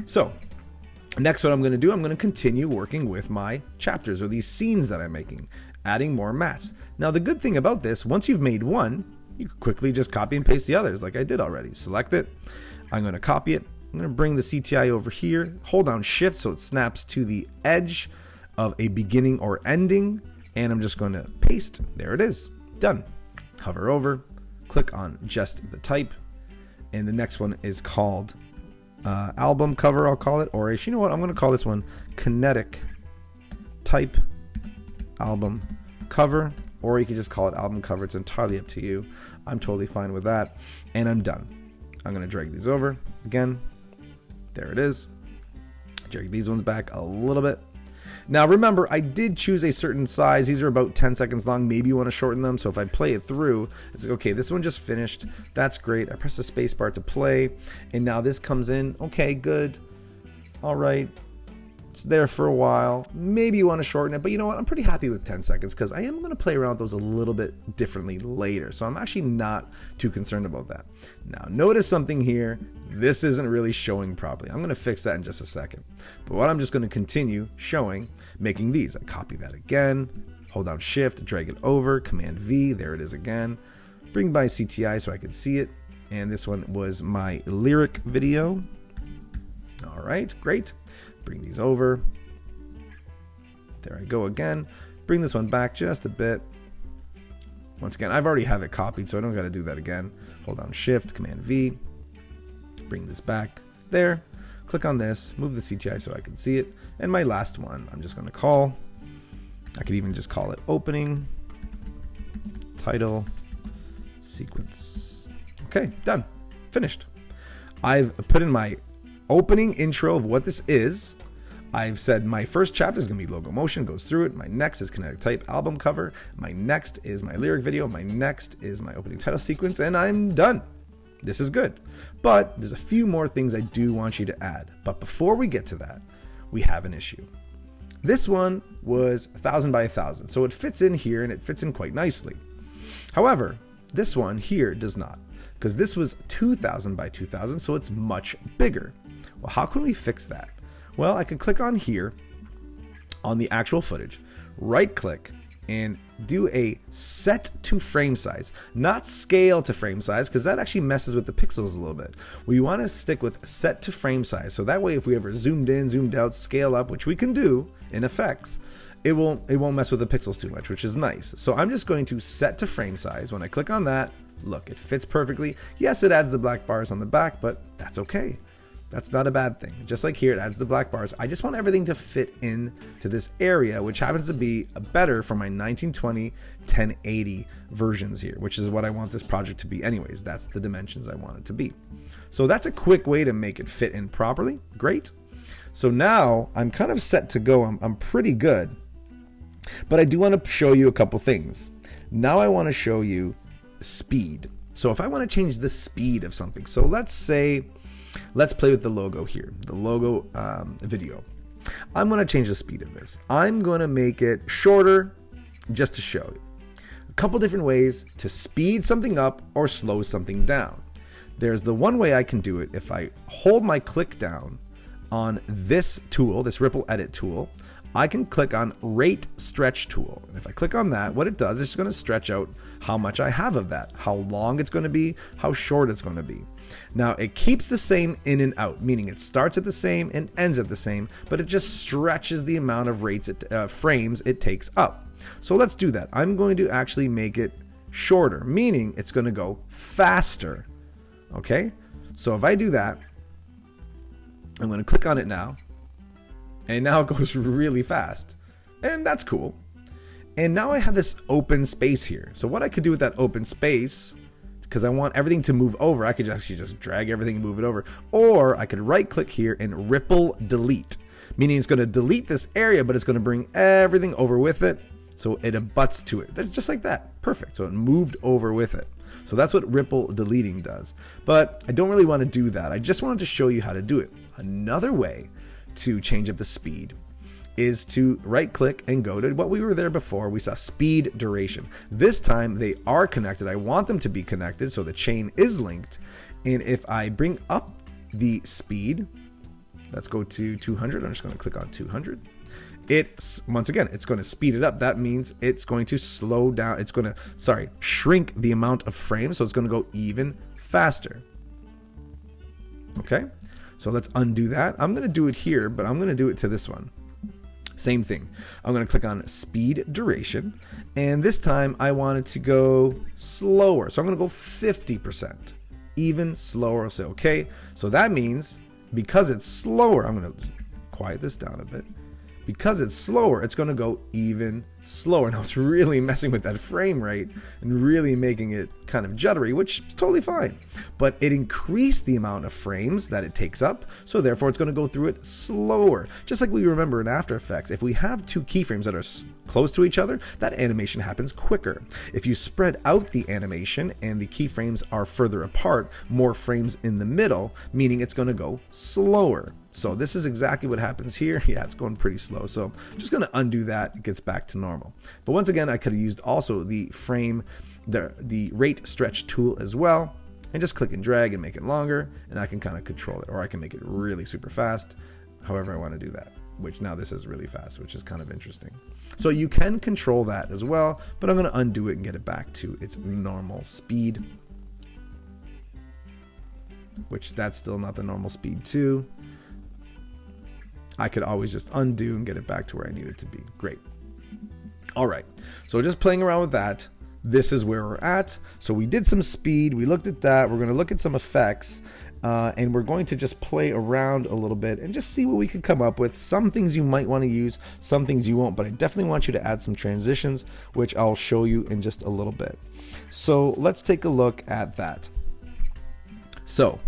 Speaker 1: So next, what I'm going to do, I'm going to continue working with my chapters or these scenes that I'm making, adding more mattes. Now, the good thing about this, once you've made one, you can quickly just copy and paste the others like I did already. Select it. I'm going to copy it. I'm going to bring the CTI over here, hold down Shift so it snaps to the edge of a beginning or ending, and I'm just going to paste. There it is. Done. Hover over, click on just the type, and the next one is called album cover, I'll call it, or you know what, I'm going to call this one kinetic type album cover, or you can just call it album cover. It's entirely up to you. I'm totally fine with that, and I'm done. I'm going to drag these over again. There it is. Drag these ones back a little bit. Now remember, I did choose a certain size. These are about 10 seconds long. Maybe you want to shorten them. So if I play it through, it's like, okay, this one just finished. That's great. I press the space bar to play. And now this comes in. Okay, good. All right. It's there for a while. Maybe you want to shorten it, but you know what? I'm pretty happy with 10 seconds because I am going to play around with those a little bit differently later. So I'm actually not too concerned about that. Now, notice something here. This isn't really showing properly. I'm going to fix that in just a second. But what I'm just going to continue showing, making these. I copy that again, hold down Shift, drag it over, Command V, there it is again. Bring by CTI so I can see it. And this one was my lyric video. All right, great. Bring these over. There I go again. Bring this one back just a bit. Once again, I've already have it copied, so I don't got to do that again. Hold down Shift, Command V. Bring this back there. Click on this, move the CTI so I can see it. And my last one, I'm just going to call. I could even just call it opening, title, sequence. Okay, done. Finished. I've put in my opening intro of what this is. I've said my first chapter is going to be logo motion, goes through it. My next is kinetic type album cover. My next is my lyric video. My next is my opening title sequence, and I'm done. This is good. But there's a few more things I do want you to add. But before we get to that, we have an issue. This one was 1,000 by 1,000, so it fits in here and it fits in quite nicely. However, this one here does not, because this was 2,000 by 2,000, so it's much bigger. Well, how can we fix that? Well, I could click on here on the actual footage, right click, and do a set to frame size, not scale to frame size, because that actually messes with the pixels a little bit. We want to stick with set to frame size, so that way if we ever zoomed in, zoomed out, scale up, which we can do in effects, it won't mess with the pixels too much, which is nice. So I'm just going to set to frame size. When I click on that, look, it fits perfectly. Yes, it adds the black bars on the back, but that's okay. That's not a bad thing. Just like here, it adds the black bars. I just want everything to fit in to this area, which happens to be better for my 1920 1080 versions here, which is what I want this project to be anyways. That's the dimensions I want it to be. So that's a quick way to make it fit in properly. Great. So now I'm kind of set to go. I'm pretty good. But I do want to show you a couple things. Now I want to show you speed. So if I want to change the speed of something, so let's say, let's play with the logo here, the logo video. I'm going to change the speed of this. I'm going to make it shorter just to show you. A couple different ways to speed something up or slow something down. There's the one way I can do it if I hold my click down on this tool, this ripple edit tool. I can click on rate stretch tool. And if I click on that, what it does is it's going to stretch out how much I have of that, how long it's going to be, how short it's going to be. Now it keeps the same in and out, meaning it starts at the same and ends at the same, but it just stretches the amount of frames it takes up. So let's do that. I'm going to actually make it shorter, meaning it's going to go faster. Okay, so if I do that, I'm going to click on it now. And now it goes really fast. And that's cool. And now I have this open space here. So what I could do with that open space, because I want everything to move over, I could actually just drag everything and move it over. Or I could right click here and ripple delete. Meaning it's going to delete this area, but it's going to bring everything over with it. So it abuts to it. Just like that. Perfect. So it moved over with it. So that's what ripple deleting does. But I don't really want to do that. I just wanted to show you how to do it. Another way to change up the speed is to right click and go to what we were there before. We saw speed duration. This time they are connected. I want them to be connected so the chain is linked. And if I bring up the speed, let's go to 200. I'm just going to click on 200. It's once again, it's going to speed it up. That means it's going to slow down. It's going to, shrink the amount of frames. So it's going to go even faster. Okay. So let's undo that. I'm going to do it here, but I'm going to do it to this one. Same thing. I'm going to click on speed duration. And this time I want it to go slower. So I'm going to go 50%, even slower. So, okay. So that means because it's slower, I'm going to quiet this down a bit. Because it's slower, it's going to go even slower. Now it's really messing with that frame rate and really making it kind of juddery, which is totally fine. But it increased the amount of frames that it takes up, so therefore it's going to go through it slower. Just like we remember in After Effects, if we have two keyframes that are close to each other, that animation happens quicker. If you spread out the animation and the keyframes are further apart, more frames in the middle, meaning it's going to go slower. So this is exactly what happens here. Yeah, it's going pretty slow. So I'm just going to undo that. It gets back to normal. But once again, I could have used also the rate stretch tool as well. And just click and drag and make it longer. And I can kind of control it. Or I can make it really super fast. However I want to do that. Which now this is really fast, which is kind of interesting. So you can control that as well. But I'm going to undo it and get it back to its normal speed. Which that's still not the normal speed too. I could always just undo and get it back to where I need it to be. Great. All right, so just playing around with that, this is where we're at. So we did some speed, we looked at that, we're going to look at some effects, and we're going to just play around a little bit and just see what we could come up with. Some things you might want to use, some things you won't, but I definitely want you to add some transitions, which I'll show you in just a little bit. So let's take a look at that. So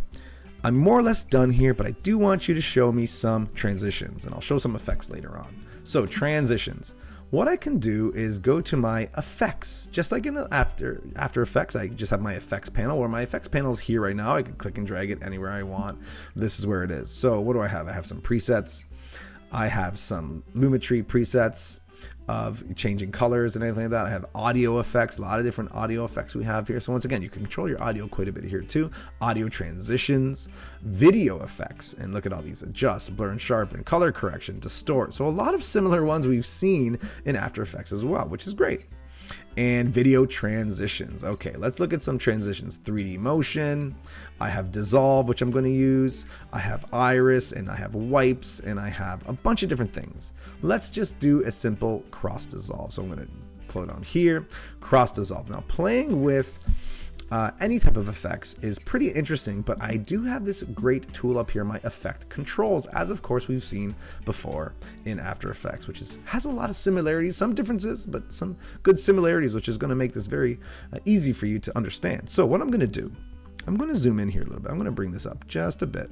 Speaker 1: I'm more or less done here, but I do want you to show me some transitions, and I'll show some effects later on. So transitions. What I can do is go to my effects, just like in After Effects. I just have my effects panel, where my effects panel is here right now. I can click and drag it anywhere I want. This is where it is. So what do I have? I have some presets. I have some Lumetri presets of changing colors and anything like that. I have audio effects, a lot of different audio effects we have here. So once again, you can control your audio quite a bit here too. Audio transitions, video effects, and look at all these: adjust, blur and sharpen, color correction, distort. So a lot of similar ones we've seen in After Effects as well, which is great. And video transitions. Okay, let's look at some transitions. 3D motion. I have dissolve, which I'm going to use. I have iris, and I have wipes, and I have a bunch of different things. Let's just do a simple cross dissolve. So I'm going to pull it on here. Cross dissolve. Now, playing with any type of effects is pretty interesting, but I do have this great tool up here, my effect controls, as of course we've seen before in After Effects, which has a lot of similarities, some differences, but some good similarities, which is going to make this very easy for you to understand. So what I'm going to do, I'm going to zoom in here a little bit. I'm going to bring this up just a bit,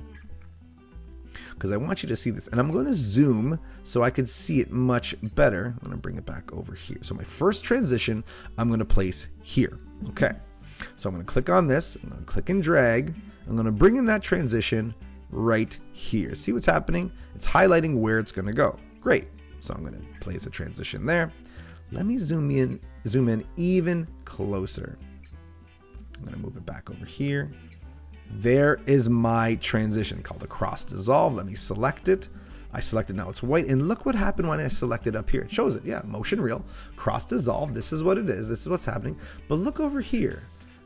Speaker 1: because I want you to see this, and I'm going to zoom so I can see it much better. I'm going to bring it back over here. So my first transition, I'm going to place here. Okay. So I'm going to click on this, I'm going to click and drag, I'm going to bring in that transition right here. See what's happening? It's highlighting where it's going to go. Great. So I'm going to place a transition there. Let me zoom in even closer. I'm going to move it back over here. There is my transition called a cross dissolve. Let me select it. I selected, now it's white, and look what happened when I selected up here. It shows it, yeah, motion reel, cross dissolve. This is what it is. This is what's happening. But look over here.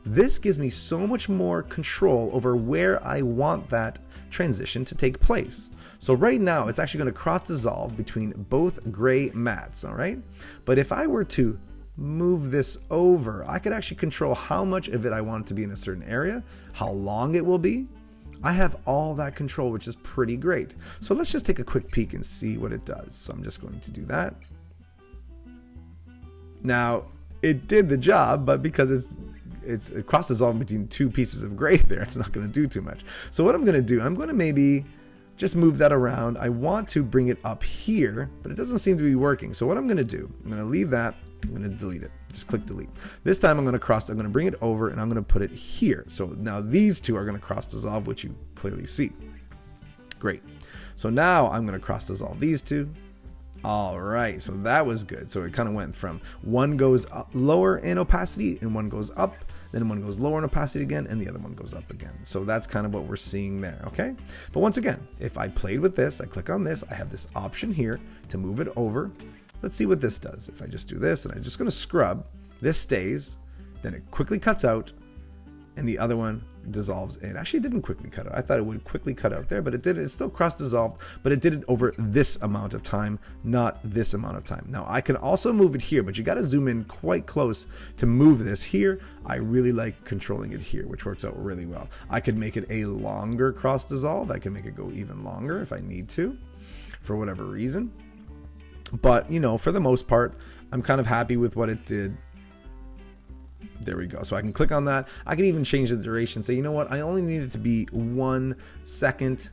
Speaker 1: This gives me so much more control over where I want that transition to take place. So right now, it's actually going to cross dissolve between both gray mats, all right? But if I were to move this over, I could actually control how much of it I want it to be in a certain area, how long it will be. I have all that control, which is pretty great. So let's just take a quick peek and see what it does. So I'm just going to do that. Now, it did the job, but because it's cross dissolving between two pieces of gray there, it's not going to do too much. So what I'm going to do, I'm going to maybe just move that around. I want to bring it up here, but it doesn't seem to be working. So what I'm going to do, I'm going to leave that. I'm going to delete it. Just click delete. This time I'm going to bring it over, and I'm going to put it here. So now these two are going to cross dissolve, which you clearly see. Great. So now I'm going to cross dissolve these two. All right, so that was good. So it kind of went from one goes up, lower in opacity, and one goes up, then one goes lower in opacity again, and the other one goes up again. So that's kind of what we're seeing there, okay? But once again, if I played with this, I click on this, I have this option here to move it over. Let's see what this does. If I just do this, and I'm just going to scrub, this stays, then it quickly cuts out, and the other one dissolves in. Actually, it didn't quickly cut out. I thought it would quickly cut out there, but it didn't. It's still cross dissolved, but it did it over this amount of time, not this amount of time. Now, I can also move it here, but you got to zoom in quite close to move this here. I really like controlling it here, which works out really well. I could make it a longer cross dissolve. I can make it go even longer if I need to, for whatever reason. But, you know, for the most part, I'm kind of happy with what it did. There we go. So I can click on that. I can even change the duration. Say, you know what? I only need it to be 1 second.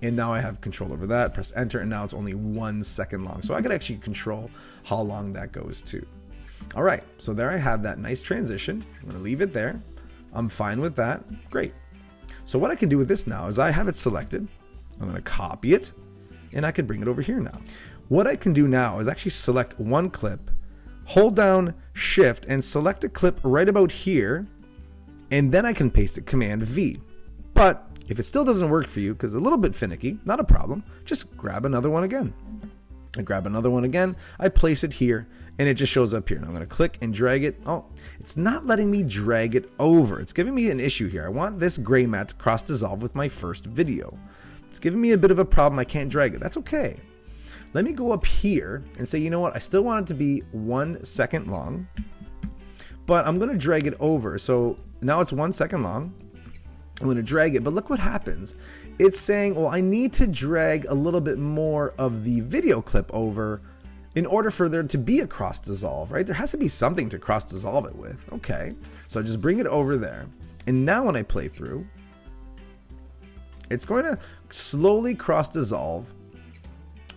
Speaker 1: And now I have control over that. Press enter, and now it's only 1 second long. So I could actually control how long that goes to. All right. So there I have that nice transition. I'm going to leave it there. I'm fine with that. Great. So what I can do with this now is I have it selected. I'm going to copy it, and I could bring it over here now. What I can do now is actually select one clip, hold down shift and select a clip right about here, and then I can paste it, Command V. But if it still doesn't work for you, because it's a little bit finicky, not a problem, just grab another one again. I grab another one again, I place it here, and it just shows up here. And I'm going to click and drag it. Oh, it's not letting me drag it over. It's giving me an issue here. I want this gray mat to cross dissolve with my first video. It's giving me a bit of a problem. I can't drag it. That's okay. Let me go up here and say, you know what? I still want it to be 1 second long, but I'm going to drag it over. So now it's 1 second long. I'm going to drag it, but look what happens. It's saying, well, I need to drag a little bit more of the video clip over in order for there to be a cross dissolve, right? There has to be something to cross dissolve it with. Okay, so I just bring it over there. And now when I play through, it's going to slowly cross dissolve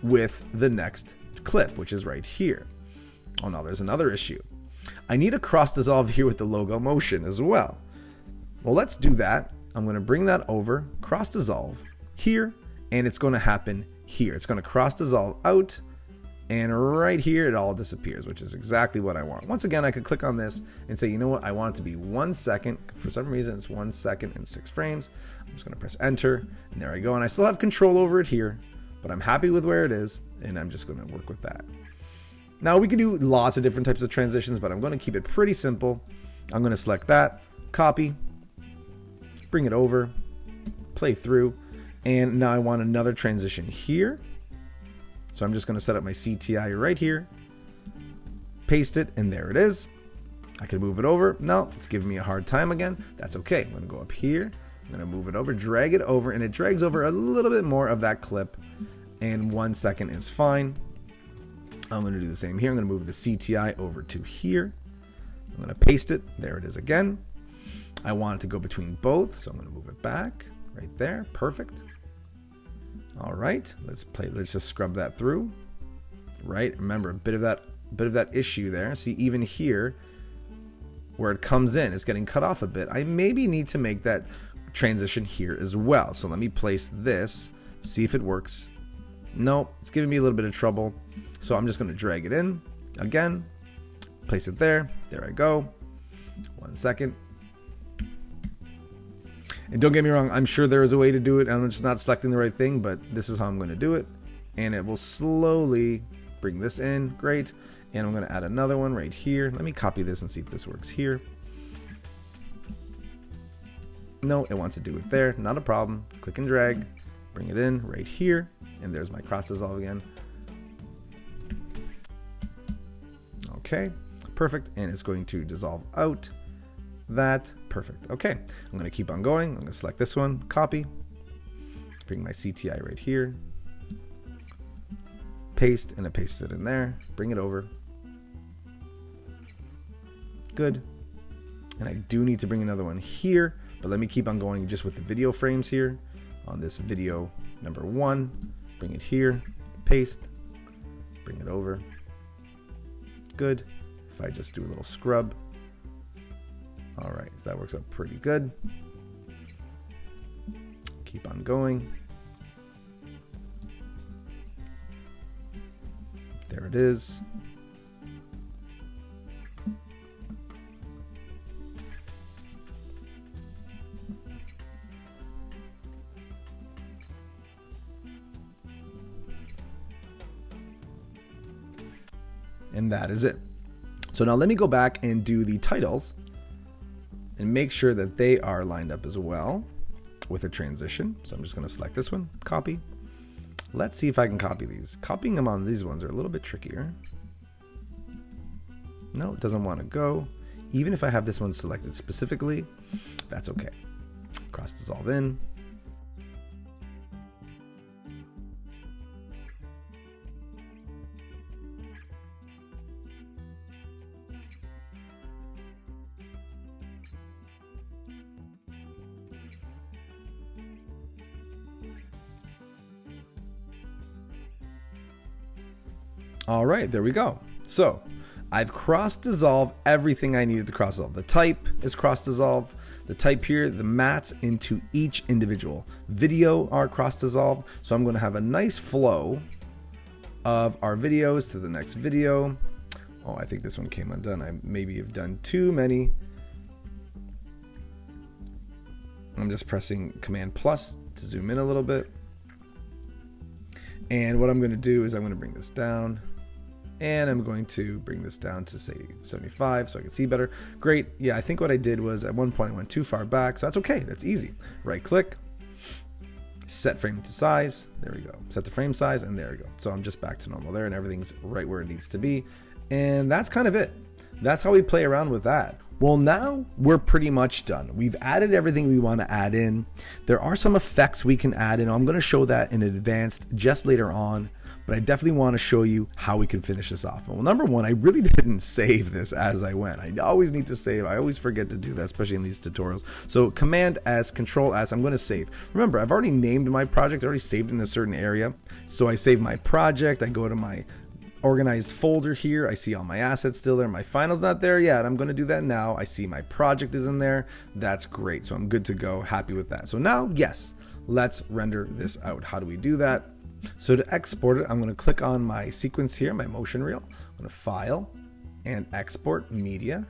Speaker 1: with the next clip, which is right here. Oh no, there's another issue. I need a cross dissolve here with the logo motion as well. Well, let's do that. I'm going to bring that over, cross dissolve here, and it's going to happen here. It's going to cross dissolve out, and right here it all disappears, which is exactly what I want. Once again, I could click on this and say, you know what, I want it to be 1 second. For some reason, it's 1 second and 6 frames. I'm just going to press enter, and there I go. And I still have control over it here, but I'm happy with where it is, and I'm just going to work with that. Now, we can do lots of different types of transitions, but I'm going to keep it pretty simple. I'm going to select that, copy, bring it over, play through, and now I want another transition here. So I'm just going to set up my CTI right here, paste it, and there it is. I can move it over. No, it's giving me a hard time again. That's okay. I'm going to go up here. I'm going to move it over, drag it over, and it drags over a little bit more of that clip, and 1 second is fine. I'm going to do the same here. I'm going to move the CTI over to here. I'm going to paste it. There it is again. I want it to go between both, so I'm going to move it back right there. Perfect. All right, let's just scrub that through. Right, remember a bit of that issue there. See, even here where it comes in, it's getting cut off a bit. I maybe need to make that transition here as well. So let me place this, see if it works. Nope, it's giving me a little bit of trouble. So I'm just going to drag it in again, place it there. There I go. 1 second. And don't get me wrong, I'm sure there is a way to do it. I'm just not selecting the right thing, but this is how I'm going to do it. And it will slowly bring this in. Great. And I'm going to add another one right here. Let me copy this and see if this works here. No, it wants to do it there. Not a problem. Click and drag. Bring it in right here. And there's my cross dissolve again. Okay, perfect. And it's going to dissolve out. That perfect. Okay, I'm going to keep on going. I'm going to select this one, copy, bring my CTI right here, paste, and it pastes it in there. Bring it over. Good. And I do need to bring another one here, but let me keep on going just with the video frames here on this video number 1. Bring it here, paste, bring it over. Good. If I just do a little scrub. All right, so that works out pretty good. Keep on going. There it is. And that is it. So now let me go back and do the titles and make sure that they are lined up as well with a transition. So I'm just going to select this one, copy. Let's see if I can copy these. Copying them on these ones are a little bit trickier. No, it doesn't want to go. Even if I have this one selected specifically, that's okay. Cross dissolve in. All right, there we go. So I've cross dissolved everything I needed to cross dissolve. The type is cross dissolved. The type here, the mats into each individual video are cross dissolved. So I'm going to have a nice flow of our videos to the next video. Oh, I think this one came undone. I maybe have done too many. I'm just pressing Command plus to zoom in a little bit. And what I'm going to do is I'm going to bring this down. And I'm going to bring this down to say 75 so I can see better. Great. Yeah, I think what I did was at one point I went too far back. So that's okay. That's easy. Right click, Set frame to size, there we go. Set the frame size, and there we go. So I'm just back to normal there, and everything's right where it needs to be. And that's kind of it. That's how we play around with that. Well, now we're pretty much done. We've added everything we want to add in. There are some effects we can add in. I'm going to show that in advanced just later on, but I definitely want to show you how we can finish this off. Well, number one, I really didn't save this as I went. I always need to save. I always forget to do that, especially in these tutorials. So Command S, Control S, I'm going to save. Remember, I've already named my project. I already saved in a certain area. So I save my project. I go to my organized folder here. I see all my assets still there. My final's not there yet. I'm going to do that now. I see my project is in there. That's great. So I'm good to go. Happy with that. So now, yes, let's render this out. How do we do that? So to export it, I'm going to click on my sequence here, my motion reel. I'm going to File and Export Media.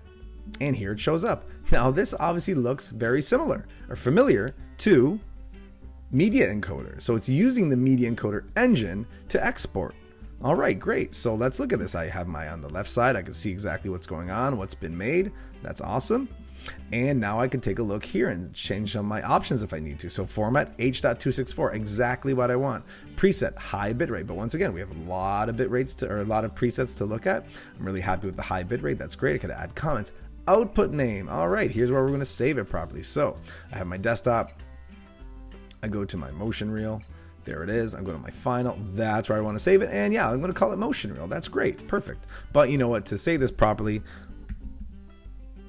Speaker 1: And here it shows up. Now this obviously looks very similar or familiar to Media Encoder. So it's using the Media Encoder engine to export. All right, great. So let's look at this. I have my on the left side. I can see exactly what's going on, what's been made. That's awesome. And now I can take a look here and change some of my options if I need to. So format H.264, exactly what I want. Preset high bitrate, but once again, we have a lot of bit rates or a lot of presets to look at. I'm really happy with the high bitrate. That's great. I could add comments. Output name. All right, here's where we're going to save it properly. So I have my desktop. I go to my motion reel. There it is. I'm going to my final. That's where I want to save it. And yeah, I'm going to call it motion reel. That's great. Perfect. But you know what? To say this properly,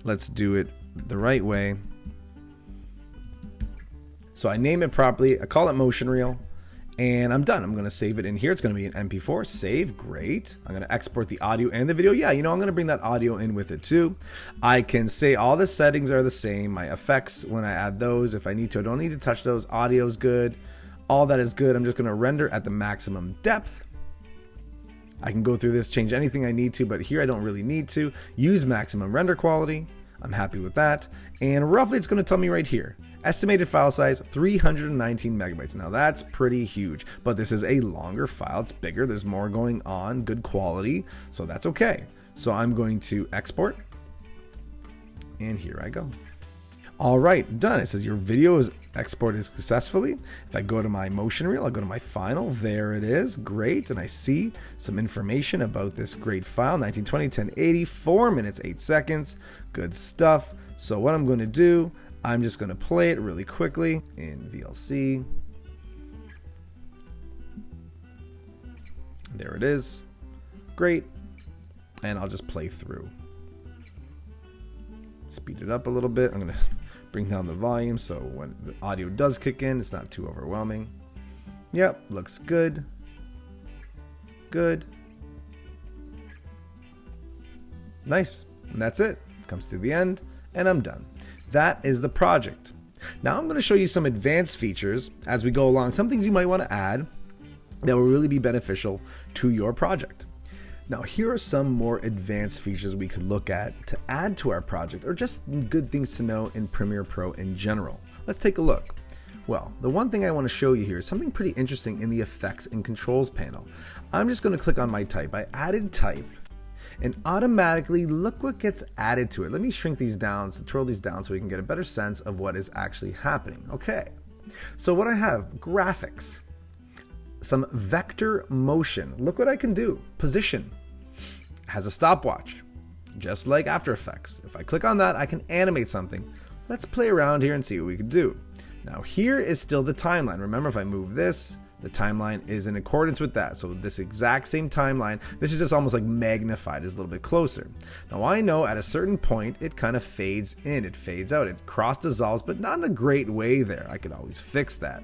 Speaker 1: let's do it the right way. So I name it properly. I call it motion reel. And I'm done. I'm going to save it in here. It's going to be an MP4. Save. Great. I'm going to export the audio and the video. Yeah, you know, I'm going to bring that audio in with it too. I can say all the settings are the same. My effects, when I add those, if I need to, I don't need to touch those. Audio's good. All that is good. I'm just going to render at the maximum depth. I can go through this, change anything I need to, but here I don't really need to. Use maximum render quality. I'm happy with that. And roughly it's going to tell me right here. Estimated file size 319 megabytes. Now that's pretty huge, but this is a longer file. It's bigger. There's more going on, good quality. So that's okay. So I'm going to export. And here I go. All right, done. It says your video is exported successfully. If I go to my motion reel, I'll go to my final. There it is. Great. And I see some information about this great file. 1920, 1080, 4 minutes, 8 seconds. Good stuff. So what I'm going to do, I'm just going to play it really quickly in VLC. There it is. Great. And I'll just play through. Speed it up a little bit. I'm going to bring down the volume so when the audio does kick in, it's not too overwhelming. Yep, looks good. Good. Nice. And that's it. Comes to the end, and I'm done. That is the project. Now I'm going to show you some advanced features as we go along. Some things you might want to add that will really be beneficial to your project. Now, here are some more advanced features we could look at to add to our project, or just good things to know in Premiere Pro in general. Let's take a look. Well, the one thing I want to show you here is something pretty interesting in the Effects and Controls panel. I'm just going to click on my type. I added type, and automatically look what gets added to it. Let me shrink these down, twirl these down so we can get a better sense of what is actually happening. Okay, so what I have, graphics, some vector motion. Look what I can do. Position has a stopwatch, just like After Effects. If I click on that, I can animate something. Let's play around here and see what we can do. Now here is still the timeline. Remember, if I move this, the timeline is in accordance with that. So this exact same timeline, this is just almost like magnified, is a little bit closer. Now I know at a certain point, it kind of fades in, it fades out, it cross dissolves, but not in a great way there. I could always fix that.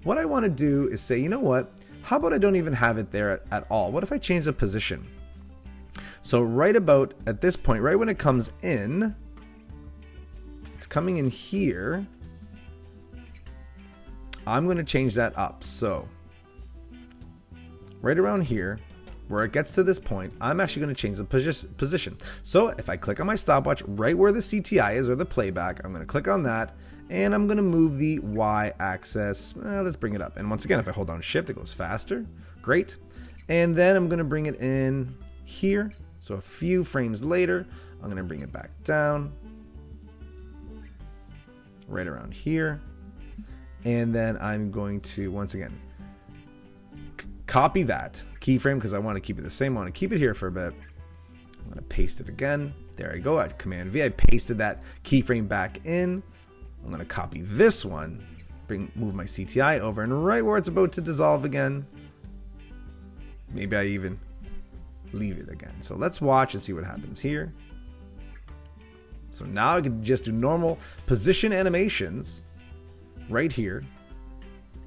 Speaker 1: What I want to do is say, you know what? How about I don't even have it there at all? What if I change the position? So right about at this point, right when it comes in, it's coming in here. I'm going to change that up. So right around here, where it gets to this point, I'm actually going to change the position. So if I click on my stopwatch right where the CTI is, or the playback, I'm going to click on that, and I'm going to move the Y axis. Let's bring it up. And once again, if I hold down shift, it goes faster. Great. And then I'm going to bring it in here. So a few frames later, I'm going to bring it back down right around here. And then I'm going to, once again, copy that keyframe because I want to keep it the same. I want to keep it here for a bit. I'm going to paste it again. There I go. At Command V, I pasted that keyframe back in. I'm going to copy this one, move my CTI over, and right where it's about to dissolve again, maybe I even leave it again. So let's watch and see what happens here. So now I can just do normal position animations right here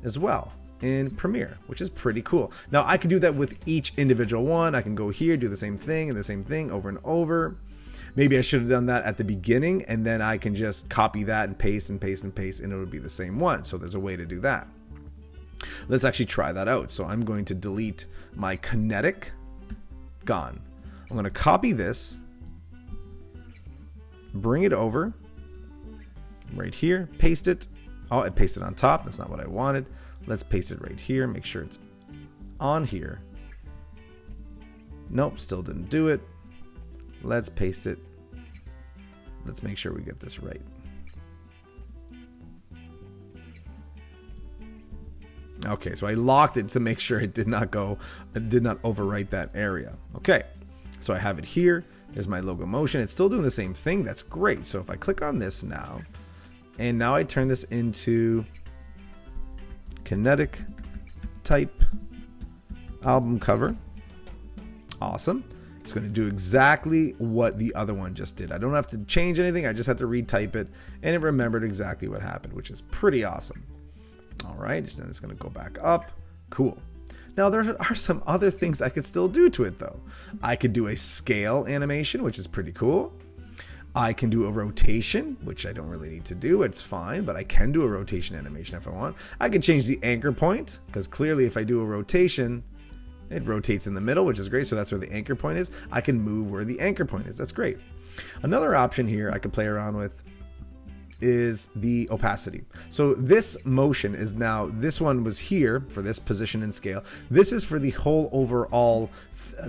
Speaker 1: as well in Premiere, which is pretty cool. Now I can do that with each individual one. I can go here, do the same thing and the same thing over and over. Maybe I should have done that at the beginning, and then I can just copy that and paste and paste and paste, and it would be the same one. So there's a way to do that. Let's actually try that out. So I'm going to delete my kinetic, gone. I'm going to copy this, bring it over right here, paste it. Oh, I pasted on top. That's not what I wanted. Let's paste it right here. Make sure it's on here. Nope, still didn't do it. Let's paste it. Let's make sure we get this right. Okay, so I locked it to make sure it did not overwrite that area. Okay, so I have it here. There's my logo motion. It's still doing the same thing. That's great. So if I click on this now, and now I turn this into kinetic type album cover. Awesome. It's going to do exactly what the other one just did. I don't have to change anything. I just have to retype it, and it remembered exactly what happened, which is pretty awesome. All right, then it's going to go back up. Cool. Now there are some other things I could still do to it though. I could do a scale animation, which is pretty cool. I can do a rotation, which I don't really need to do. It's fine, but I can do a rotation animation if I want. I can change the anchor point, because clearly if I do a rotation, it rotates in the middle, which is great. So that's where the anchor point is. I can move where the anchor point is. That's great. Another option here I could play around with is the opacity. So this motion is now, this one was here for this position and scale. This is for the whole overall,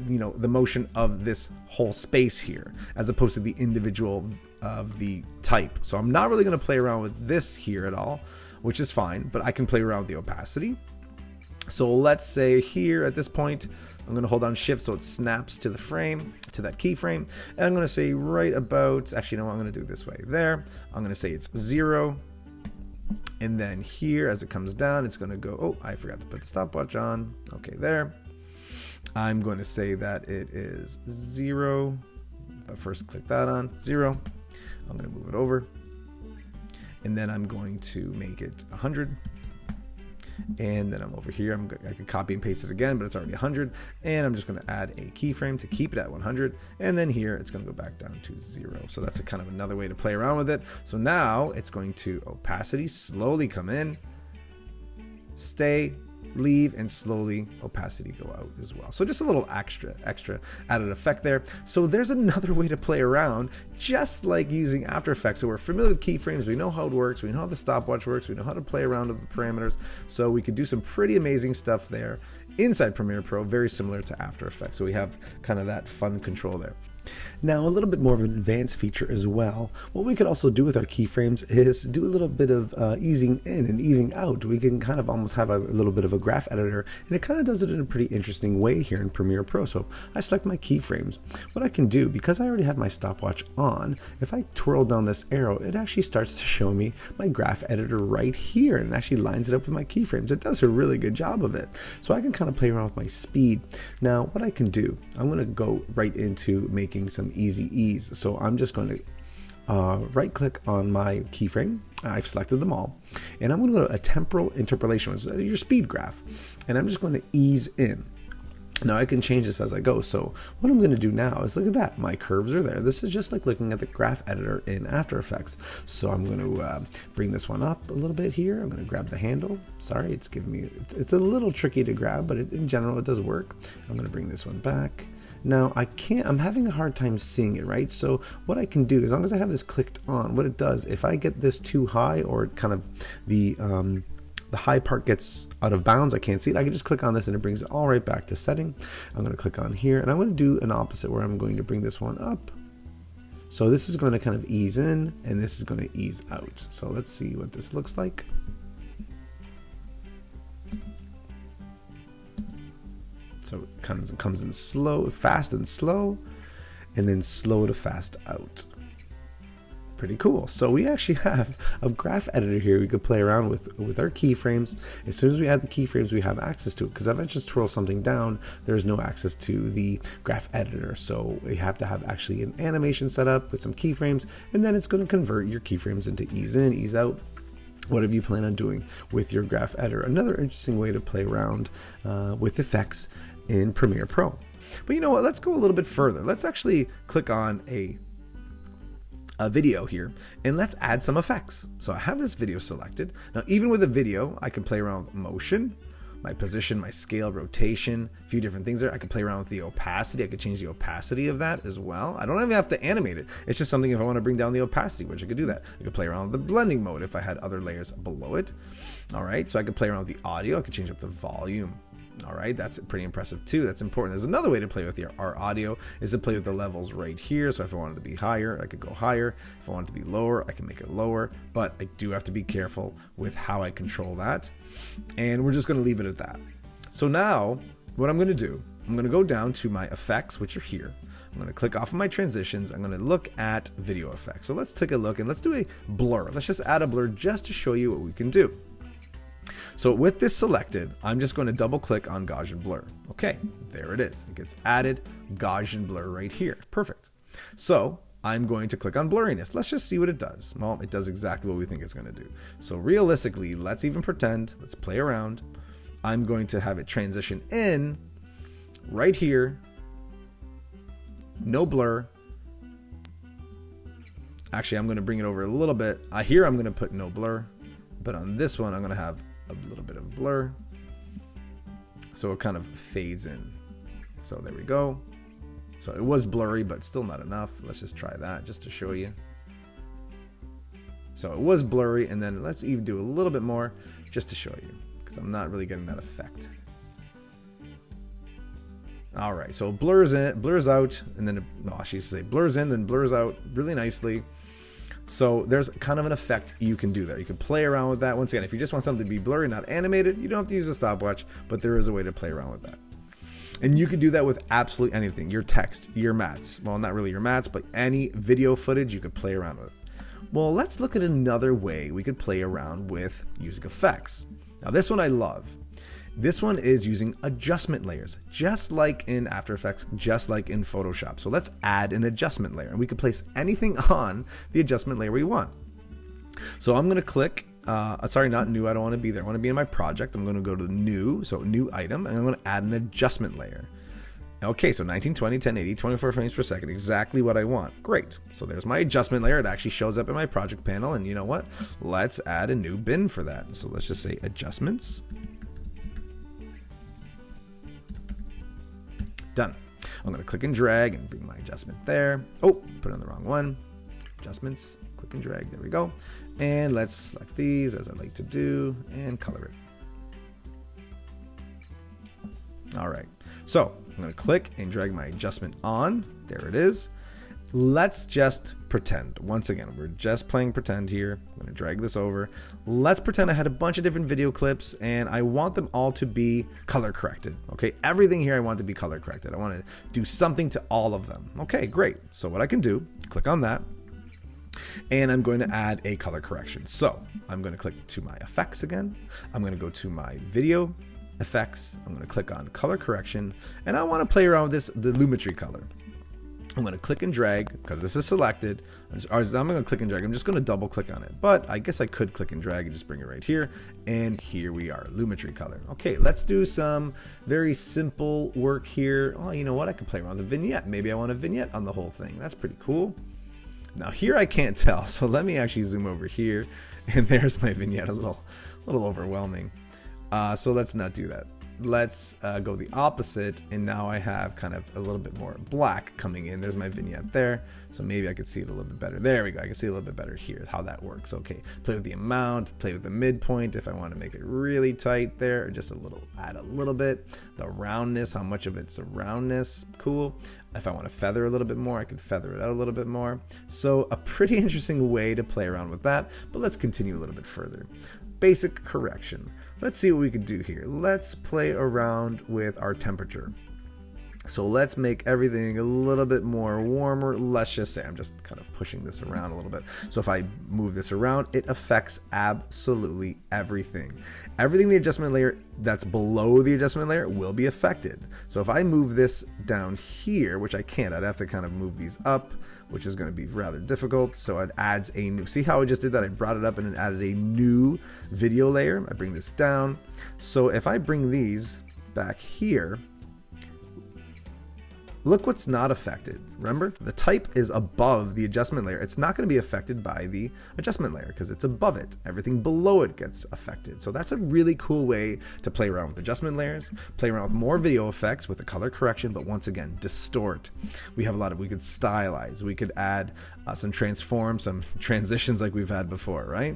Speaker 1: the motion of this whole space here, as opposed to the individual of the type. So I'm not really going to play around with this here at all, which is fine, but I can play around with the opacity. So let's say here at this point, I'm going to hold down shift so it snaps to the frame, to that keyframe. And I'm going to say right about, actually, no, I'm going to do it this way. There, I'm going to say it's 0. And then here, as it comes down, it's going to go, oh, I forgot to put the stopwatch on. Okay, there. I'm going to say that it is 0. But first click that on, 0. I'm going to move it over. And then I'm going to make it 100. And then I'm over here, I can copy and paste it again, but it's already 100. And I'm just going to add a keyframe to keep it at 100. And then here, it's going to go back down to 0. So that's a kind of another way to play around with it. So now it's going to opacity, slowly come in, stay, leave, and slowly opacity go out as well. So just a little extra added effect there. So there's another way to play around, just like using After Effects. So we're familiar with keyframes, we know how it works, we know how the stopwatch works, we know how to play around with the parameters. So we could do some pretty amazing stuff there inside Premiere Pro, very similar to After Effects. So we have kind of that fun control there. Now, a little bit more of an advanced feature as well. What we could also do with our keyframes is do a little bit of easing in and easing out. We can kind of almost have a little bit of a graph editor, and it kind of does it in a pretty interesting way here in Premiere Pro. So I select my keyframes. What I can do, because I already have my stopwatch on, if I twirl down this arrow, it actually starts to show me my graph editor right here, and actually lines it up with my keyframes. It does a really good job of it. So I can kind of play around with my speed. Now, what I can do, I'm going to go right into making some easy ease. So I'm just going to right click on my keyframe. I've selected them all, and I'm going to go to a temporal interpolation, which is your speed graph, and I'm just going to ease in. Now I can change this as I go. So what I'm going to do now is look at that. My curves are there. This is just like looking at the graph editor in After Effects. So I'm going to bring this one up a little bit here. I'm going to grab the handle. Sorry, it's giving me, it's a little tricky to grab, but in general, it does work. I'm going to bring this one back. Now I'm having a hard time seeing it, right? So what I can do, as long as I have this clicked on, what it does, if I get this too high or kind of the high part gets out of bounds, I can't see it, I can just click on this and it brings it all right back to setting. I'm going to click on here, and I'm going to do an opposite where I'm going to bring this one up. So this is going to kind of ease in, and this is going to ease out. So let's see what this looks like. So it comes in slow, fast and slow, and then slow to fast out. Pretty cool. So we actually have a graph editor here we could play around with our keyframes. As soon as we add the keyframes, we have access to it, because if I just twirl something down, there's no access to the graph editor. So we have to have actually an animation set up with some keyframes, and then it's going to convert your keyframes into ease in, ease out, whatever you plan on doing with your graph editor. Another interesting way to play around with effects in Premiere Pro. But you know what, let's go a little bit further. Let's actually click on a video here, and let's add some effects. So I have this video selected. Now, even with a video, I can play around with motion, my position, my scale, rotation, a few different things there. I can play around with the opacity. I could change the opacity of that as well. I don't even have to animate it. It's just something if I want to bring down the opacity, which I could do that. I could play around with the blending mode if I had other layers below it. All right, so I could play around with the audio. I could change up the volume. All right, that's pretty impressive too. That's important. There's another way to play with our audio, is to play with the levels right here. So if I wanted to be higher, I could go higher. If I wanted to be lower, I can make it lower, but I do have to be careful with how I control that. And we're just going to leave it at that. So now what I'm going to do, I'm going to go down to my effects, which are here. I'm going to click off of my transitions. I'm going to look at video effects. So let's take a look and let's do a blur. Let's just add a blur just to show you what we can do. So with this selected, I'm just going to double click on Gaussian blur. Okay, there it is. It gets added, Gaussian blur right here. Perfect. So I'm going to click on blurriness. Let's just see what it does. Well, it does exactly what we think it's going to do. So realistically, let's even pretend, let's play around. I'm going to have it transition in right here. No blur. Actually, I'm going to bring it over a little bit. Here I'm going to put no blur, but on this one, I'm going to have a little bit of blur, so it kind of fades in. So there we go. So it was blurry, but still not enough. Let's just try that just to show you. So it was blurry, and then let's even do a little bit more just to show you, because I'm not really getting that effect. All right, so it blurs in, blurs out, and then I should say blurs in, then blurs out really nicely. So there's kind of an effect you can do there. You can play around with that. Once again, if you just want something to be blurry, not animated, you don't have to use a stopwatch, but there is a way to play around with that. And you can do that with absolutely anything. Your text, your mats. Well, not really your mats, but any video footage you could play around with. Well, let's look at another way we could play around with using effects. Now, this one I love. This one is using adjustment layers, just like in After Effects, just like in Photoshop. So let's add an adjustment layer, and we can place anything on the adjustment layer we want. So I'm going to click, sorry, not new. I don't want to be there. I want to be in my project. I'm going to go to new, so new item, and I'm going to add an adjustment layer. Okay, so 1920, 1080, 24 frames per second, exactly what I want. Great. So there's my adjustment layer. It actually shows up in my project panel, and you know what? Let's add a new bin for that. So let's just say adjustments. Done. I'm going to click and drag and bring my adjustment there. Oh, put on the wrong one. Adjustments, click and drag. There we go. And let's select these as I like to do and color it. All right. So I'm going to click and drag my adjustment on. There it is. Let's just pretend. Once again, we're just playing pretend here. I'm going to drag this over. Let's pretend I had a bunch of different video clips and I want them all to be color corrected. Okay, everything here I want to be color corrected. I want to do something to all of them. Okay, great. So what I can do, click on that, and I'm going to add a color correction. So I'm going to click to my effects again. I'm going to go to my video effects. I'm going to click on color correction, and I want to play around with this, the lumetri color. I'm going to click and drag because this is selected. I'm going to click and drag. I'm just going to double click on it, but I guess I could click and drag and just bring it right here. And here we are, lumetri color. Okay, let's do some very simple work here. Oh, you know what? I can play around with a vignette. Maybe I want a vignette on the whole thing. That's pretty cool. Now here I can't tell, so let me actually zoom over here, and there's my vignette. A little overwhelming. So let's not do that. Let's go the opposite, and now I have kind of a little bit more black coming in. There's my vignette there, so maybe I could see it a little bit better. There we go. I can see a little bit better here how that works. Okay, play with the amount, play with the midpoint if I want to make it really tight there, or just a little, add a little bit. The roundness, how much of it's a roundness, cool. If I want to feather a little bit more, I can feather it out a little bit more. So a pretty interesting way to play around with that, but let's continue a little bit further. basic correction. Let's see what we can do here. Let's play around with our temperature. So let's make everything a little bit more warmer. Let's just say, I'm just kind of pushing this around a little bit. So if I move this around, it affects absolutely everything. Everything in the adjustment layer that's below the adjustment layer will be affected. So if I move this down here, which I can't, I'd have to kind of move these up, which is going to be rather difficult. So it adds a new, see how I just did that? I brought it up and it added a new video layer. I bring this down. So if I bring these back here, look what's not affected. Remember, the type is above the adjustment layer. It's not going to be affected by the adjustment layer because it's above it. Everything below it gets affected. So that's a really cool way to play around with adjustment layers, play around with more video effects with the color correction, but once again, distort. We have a lot of, we could stylize, we could add some transform, some transitions like we've had before, right?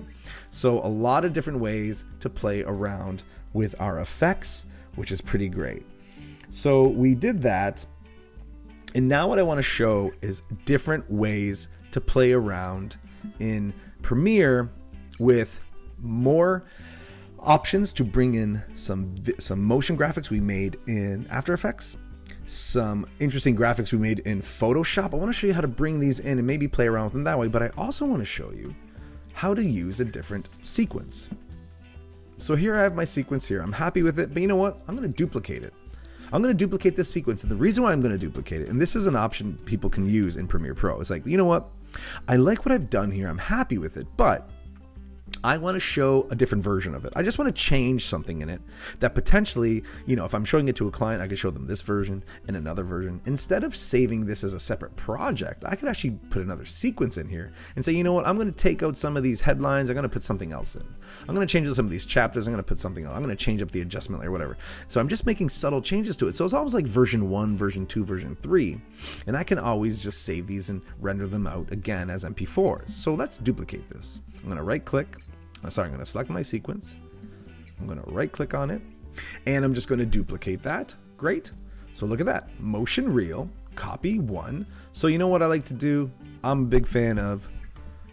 Speaker 1: So a lot of different ways to play around with our effects, which is pretty great. So we did that. And now what I want to show is different ways to play around in Premiere with more options to bring in some motion graphics we made in After Effects, some interesting graphics we made in Photoshop. I want to show you how to bring these in and maybe play around with them that way, but I also want to show you how to use a different sequence. So here I have my sequence here. I'm happy with it, but you know what? I'm going to duplicate it. I'm going to duplicate this sequence. And the reason why I'm going to duplicate it, and this is an option people can use in Premiere Pro, it's like, you know what? I like what I've done here. I'm happy with it, but I want to show a different version of it. I just want to change something in it that potentially, you know, if I'm showing it to a client, I could show them this version and another version. Instead of saving this as a separate project, I could actually put another sequence in here and say, you know what, I'm going to take out some of these headlines. I'm going to put something else in. I'm going to change some of these chapters. I'm going to put something else. I'm going to change up the adjustment layer, whatever. So I'm just making subtle changes to it. So it's almost like version 1, version 2, version 3. And I can always just save these and render them out again as MP4s. So let's duplicate this. I'm going to right click. Sorry, I'm going to select my sequence. I'm going to right click on it and I'm just going to duplicate that. Great. So look at that. Motion reel, copy 1. So you know what I like to do? I'm a big fan of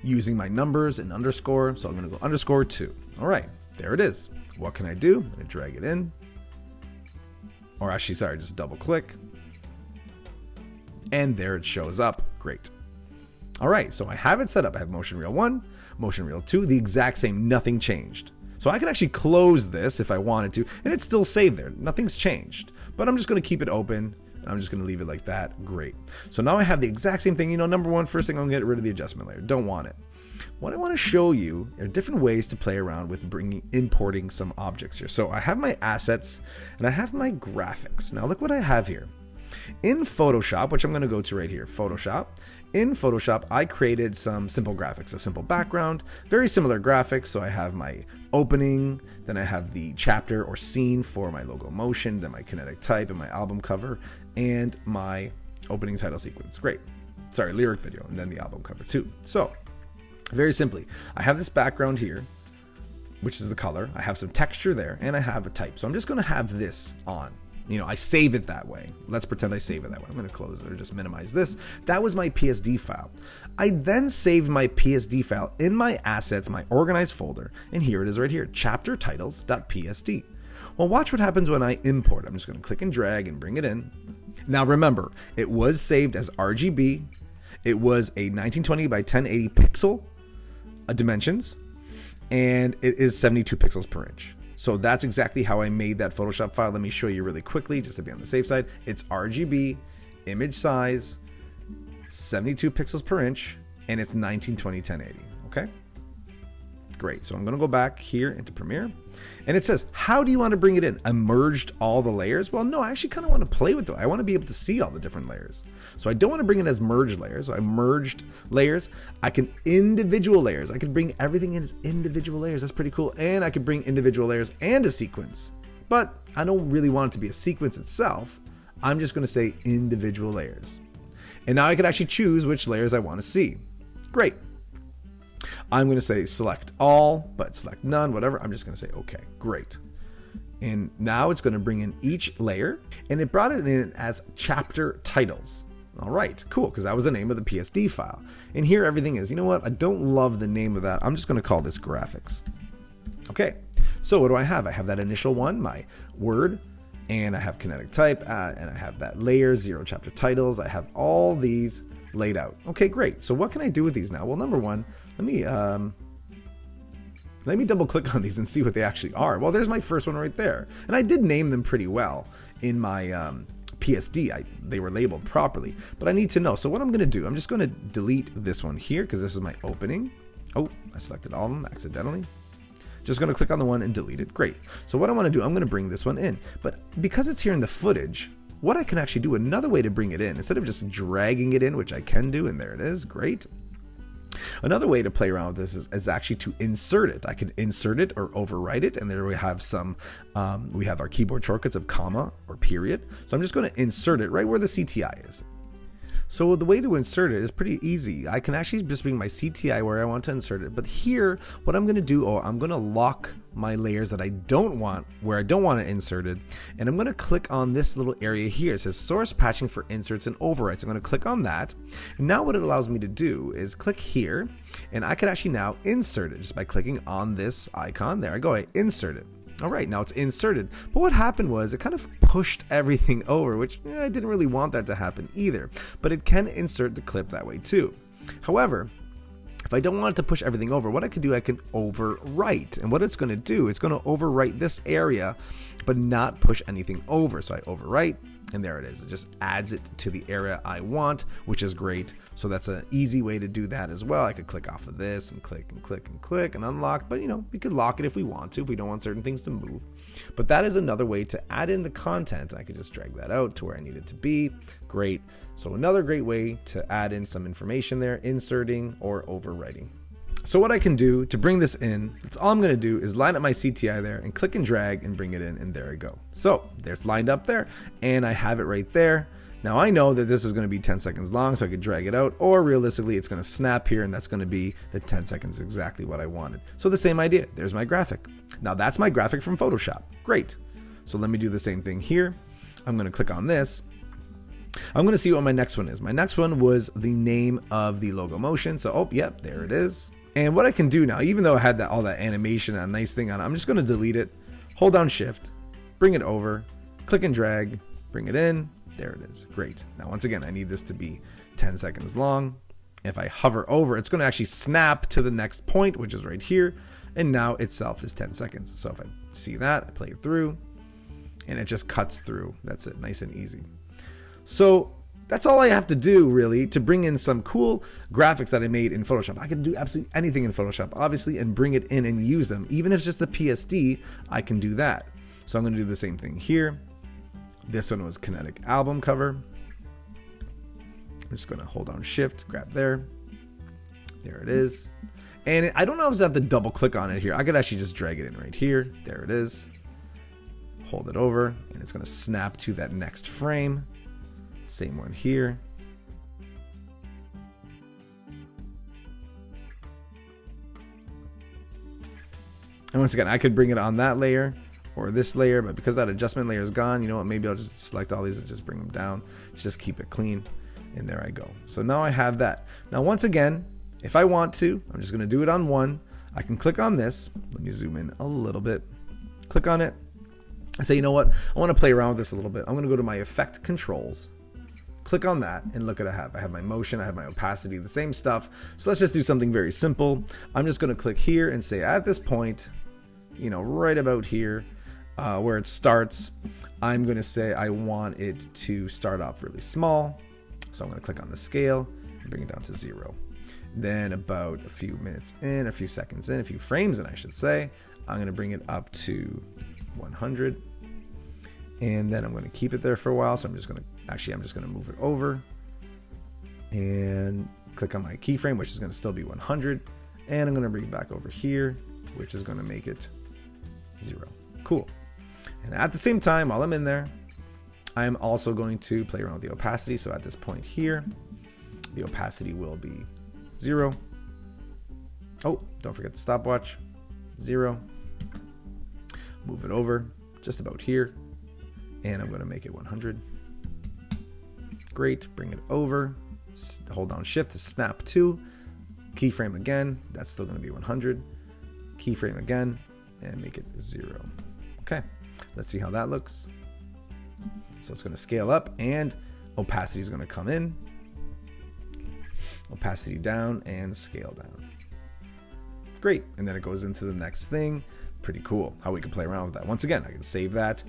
Speaker 1: using my numbers and underscore. So I'm going to go underscore 2. All right, there it is. What can I do? I'm going to drag it in. Or actually, sorry, just double click. And there it shows up. Great. All right, so I have it set up. I have motion reel 1, motion reel 2, the exact same, nothing changed. So I could actually close this if I wanted to, and it's still saved there. Nothing's changed, but I'm just going to keep it open. And I'm just going to leave it like that. Great. So now I have the exact same thing. You know, number one, first thing, I'm going to get rid of the adjustment layer. Don't want it. What I want to show you are different ways to play around with importing some objects here. So I have my assets and I have my graphics. Now look what I have here. In Photoshop, which I'm going to go to right here, Photoshop. In Photoshop, I created some simple graphics, a simple background, very similar graphics. So I have my opening, then I have the chapter or scene for my logo motion, then my kinetic type and my album cover, and my opening title sequence. Great. Sorry, lyric video, and then the album cover too. So very simply, I have this background here, which is the color. I have some texture there, and I have a type. So I'm just going to have this on. You know, I save it that way. Let's pretend I save it that way. I'm going to close it or just minimize this. That was my PSD file. I then saved my PSD file in my assets, my organized folder, and here it is right here, chapter titles.psd. Well, watch what happens when I import. I'm just going to click and drag and bring it in. Now remember, it was saved as RGB. It was a 1920 by 1080 pixel dimensions, and it is 72 pixels per inch. So that's exactly how I made that Photoshop file. Let me show you really quickly, just to be on the safe side. It's RGB, image size, 72 pixels per inch, and it's 1920 1080. Okay, great. So I'm going to go back here into Premiere, and it says, how do you want to bring it in? I merged all the layers. Well, no, I actually kind of want to play with it. I want to be able to see all the different layers. So I don't want to bring it as merged layers. So I merged layers. I can individual layers. I can bring everything in as individual layers. That's pretty cool. And I can bring individual layers and a sequence. But I don't really want it to be a sequence itself. I'm just going to say individual layers. And now I can actually choose which layers I want to see. Great. I'm going to say select all, but select none, whatever. I'm just going to say, okay, great. And now it's going to bring in each layer, and it brought it in as chapter titles. All right, cool, because that was the name of the PSD file. And here everything is. You know what? I don't love the name of that. I'm just going to call this graphics. Okay, so what do I have? I have that initial one, my word, and I have kinetic type, and I have that layer, 0 chapter titles. I have all these laid out. Okay, great. So what can I do with these now? Well, number one, let me double click on these and see what they actually are. Well, there's my first one right there. And I did name them pretty well in my PSD. They were labeled properly, but I need to know. So what I'm going to do, I'm just going to delete this one here because this is my opening. Oh, I selected all of them accidentally. Just going to click on the one and delete it. Great. So what I want to do, I'm going to bring this one in. But because it's here in the footage, what I can actually do, another way to bring it in, instead of just dragging it in, which I can do, and there it is, great. Another way to play around with this is actually to insert it. I can insert it or overwrite it, and there we have some, we have our keyboard shortcuts of comma or period. So I'm just going to insert it right where the CTI is. So the way to insert it is pretty easy. I can actually just bring my CTI where I want to insert it. But here, what I'm going to do, I'm going to lock my layers that I don't want, where I don't want it inserted. And I'm going to click on this little area here. It says source patching for inserts and overwrites. I'm going to click on that. And now what it allows me to do is click here. And I can actually now insert it just by clicking on this icon. There I go, I insert it. All right, now it's inserted. But what happened was it kind of pushed everything over, which I didn't really want that to happen either. But it can insert the clip that way too. However, if I don't want it to push everything over, what I can do, I can overwrite. And what it's going to do, it's going to overwrite this area, but not push anything over. So I overwrite, and there it is. It just adds it to the area I want, which is great. So that's an easy way to do that as well. I could click off of this and click and click and click and unlock, but we could lock it if we want to, if we don't want certain things to move. But that is another way to add in the content. I could just drag that out to where I need it to be. Great. So another great way to add in some information there, inserting or overwriting. So what I can do to bring this in, that's all I'm going to do is line up my CTI there and click and drag and bring it in, and there I go. So there's lined up there, and I have it right there. Now I know that this is going to be 10 seconds long, so I could drag it out, or realistically it's going to snap here, and that's going to be the 10 seconds exactly what I wanted. So the same idea, there's my graphic. Now that's my graphic from Photoshop. Great. So let me do the same thing here. I'm going to click on this. I'm going to see what my next one is. My next one was the name of the logo motion. So, yep, there it is. And what I can do now, even though I had all that animation, that nice thing on it, I'm just going to delete it, hold down shift, bring it over, click and drag, bring it in. There it is. Great. Now, once again, I need this to be 10 seconds long. If I hover over, it's going to actually snap to the next point, which is right here. And now itself is 10 seconds. So if I see that, I play it through, and it just cuts through. That's it. Nice and easy. So that's all I have to do really to bring in some cool graphics that I made in Photoshop. I can do absolutely anything in Photoshop, obviously, and bring it in and use them. Even if it's just a PSD, I can do that. So I'm going to do the same thing here. This one was kinetic album cover. I'm just going to hold down shift, grab there. There it is. And I don't know if I have to double click on it here. I could actually just drag it in right here. There it is. Hold it over, and it's going to snap to that next frame. Same one here. And once again, I could bring it on that layer or this layer, but because that adjustment layer is gone, you know what, maybe I'll just select all these and just bring them down. Just keep it clean. And there I go. So now I have that. Now, once again, if I want to, I'm just going to do it on one. I can click on this. Let me zoom in a little bit. Click on it. I say, you know what? I want to play around with this a little bit. I'm going to go to my effect controls. Click on that and look what I have. I have my motion, I have my opacity, the same stuff. So let's just do something very simple. I'm just going to click here and say at this point, right about here where it starts, I'm going to say I want it to start off really small. So I'm going to click on the scale and bring it down to 0. Then about a few minutes in, a few seconds in, a few frames in, I should say, I'm going to bring it up to 100. And then I'm going to keep it there for a while. So I'm just going to move it over and click on my keyframe, which is going to still be 100. And I'm going to bring it back over here, which is going to make it 0. Cool. And at the same time, while I'm in there, I am also going to play around with the opacity. So at this point here, the opacity will be 0. Oh, don't forget the stopwatch. 0. Move it over just about here. And I'm going to make it 100. Great. Bring it over. Hold down shift to snap to. Keyframe again. That's still going to be 100. Keyframe again. and make it 0. Okay, let's see how that looks. So it's going to scale up and opacity is going to come in, opacity down, and scale down. Great. And then it goes into the next thing. Pretty cool how we can play around with that. Once again, I can save that.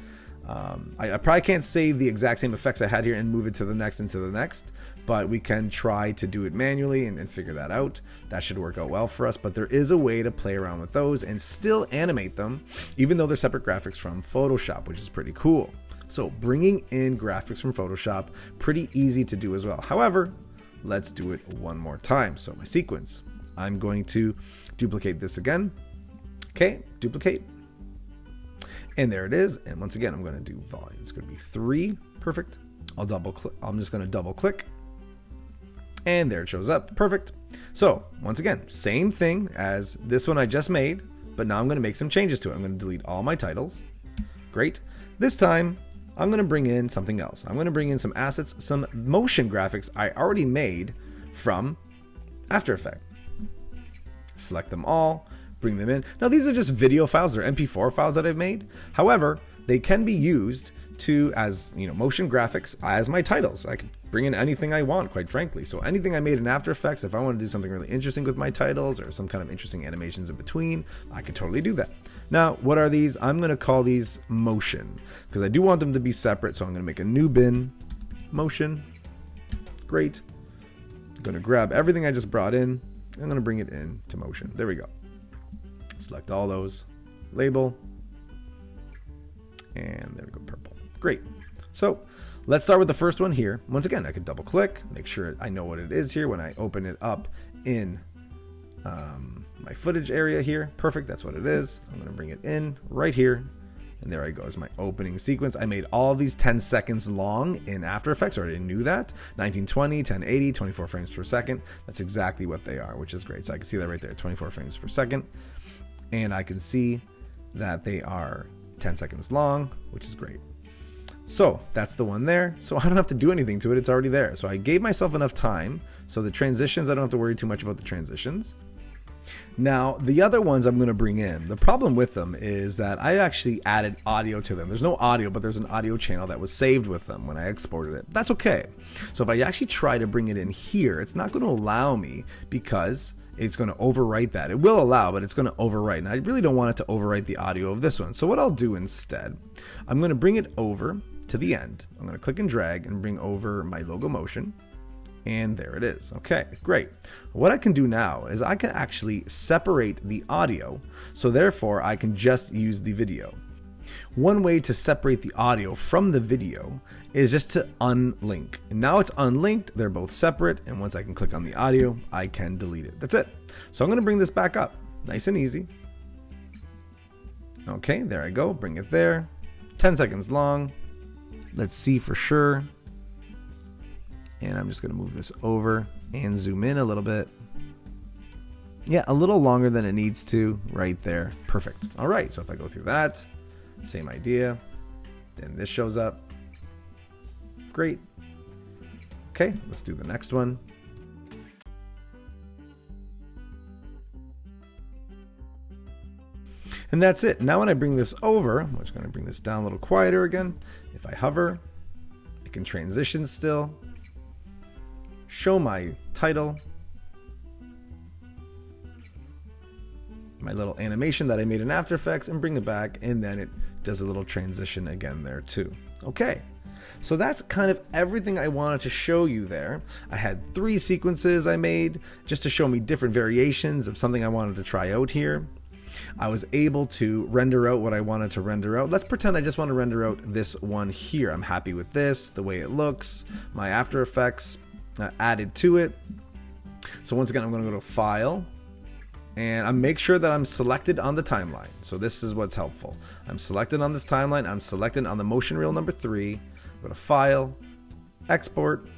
Speaker 1: I probably can't save the exact same effects I had here and move it to the next and to the next, but we can try to do it manually and figure that out. That should work out well for us, but there is a way to play around with those and still animate them, even though they're separate graphics from Photoshop, which is pretty cool. So bringing in graphics from Photoshop, pretty easy to do as well. However, let's do it one more time. So my sequence, I'm going to duplicate this again. Okay, duplicate. And there it is. And once again, I'm going to do volume. It's going to be 3. Perfect. I'll double click. I'm just going to double click. And there it shows up. Perfect. So once again, same thing as this one I just made, but now I'm going to make some changes to it. I'm going to delete all my titles. Great. This time, I'm going to bring in something else. I'm going to bring in some assets, some motion graphics I already made from After Effects. Select them all. Bring them in. Now these are just video files, they're MP4 files that I've made. However, they can be used to as motion graphics as my titles. I can bring in anything I want, quite frankly. So anything I made in After Effects, if I want to do something really interesting with my titles or some kind of interesting animations in between, I can totally do that. Now, what are these? I'm going to call these motion because I do want them to be separate. So I'm going to make a new bin, motion. Great. I'm going to grab everything I just brought in. I'm going to bring it in to motion. There we go. Select all those, label, and there we go, purple. Great. So let's start with the first one here. Once again, I can double click, make sure I know what it is here when I open it up in my footage area here. Perfect, that's what it is. I'm gonna bring it in right here. And there I go, is my opening sequence. I made all these 10 seconds long in After Effects, or I didn't knew that. 1920, 1080, 24 frames per second. That's exactly what they are, which is great. So I can see that right there, 24 frames per second. And I can see that they are 10 seconds long, which is great. So that's the one there. So I don't have to do anything to it. It's already there. So I gave myself enough time. So the transitions, I don't have to worry too much about the transitions. Now, the other ones I'm going to bring in, the problem with them is that I actually added audio to them. There's no audio, but there's an audio channel that was saved with them when I exported it. That's okay. So if I actually try to bring it in here, it's not going to allow me because it's going to overwrite that. It will allow, but it's going to overwrite. And I really don't want it to overwrite the audio of this one. So what I'll do instead, I'm going to bring it over to the end. I'm going to click and drag and bring over my logo motion. And there it is. Okay, great. What I can do now is I can actually separate the audio. So therefore I can just use the video. One way to separate the audio from the video is just to unlink. And now it's unlinked, they're both separate, and once I can click on the audio, I can delete it. That's it. So I'm gonna bring this back up, nice and easy. Okay, there I go, bring it there. 10 seconds long. Let's see for sure. And I'm just gonna move this over and zoom in a little bit. Yeah, a little longer than it needs to, right there. Perfect. All right, so if I go through that, same idea. Then this shows up. Great. Okay, let's do the next one. And that's it. Now when I bring this over, I'm just going to bring this down a little quieter again. If I hover, I can transition still. Show my title. My little animation that I made in After Effects and bring it back, and then it does a little transition again there too. Okay, so that's kind of everything I wanted to show you there. I had 3 sequences I made just to show me different variations of something I wanted to try out here. I was able to render out what I wanted to render out. Let's pretend I just want to render out this one here. I'm happy with this, the way it looks, my After Effects added to it. So once again, I'm going to go to File, and I make sure that I'm selected on the timeline. So this is what's helpful. I'm selected on this timeline. I'm selected on the motion reel number 3. Go to File, Export,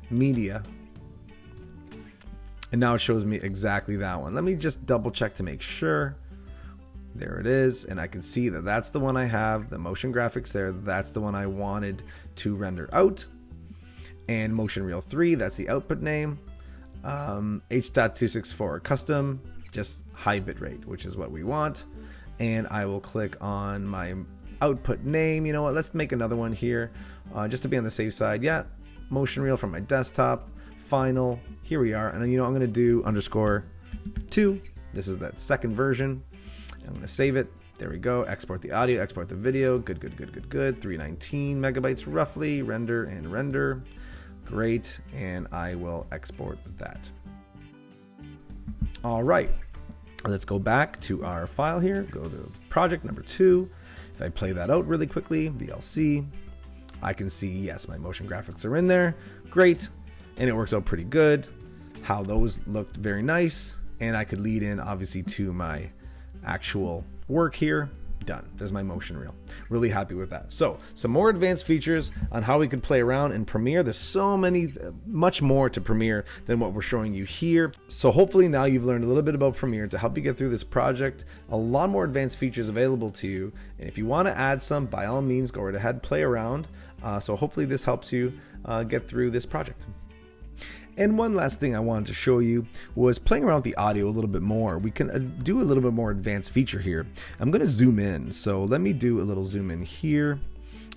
Speaker 1: Media. And now it shows me exactly that one. Let me just double check to make sure. There it is. And I can see that that's the one I have. The motion graphics there. That's the one I wanted to render out. And motion reel 3, that's the output name. H.264 custom. Just high bit rate, which is what we want. and I will click on my output name. You know what, let's make another one here just to be on the safe side. Yeah, motion reel from my desktop, final, here we are. And then, you know, I'm going to do _2. This is that second version. I'm going to save it. There we go. Export the audio, export the video. Good. 319 megabytes roughly. Render and render. Great. And I will export that. All right. Let's go back to our file here. Go to project number 2. If I play that out really quickly, VLC, I can see, yes, my motion graphics are in there. Great. And it works out pretty good. How those looked very nice. And I could lead in, obviously, to my actual work here. Done. There's my motion reel. Really happy with that. So some more advanced features on how we can play around in Premiere. There's so much more to Premiere than what we're showing you here. So hopefully now you've learned a little bit about Premiere to help you get through this project. A lot more advanced features available to you. And if you want to add some, by all means, go right ahead, play around. So hopefully this helps you get through this project. And one last thing I wanted to show you was playing around with the audio a little bit more. We can do a little bit more advanced feature here. I'm going to zoom in. So let me do a little zoom in here.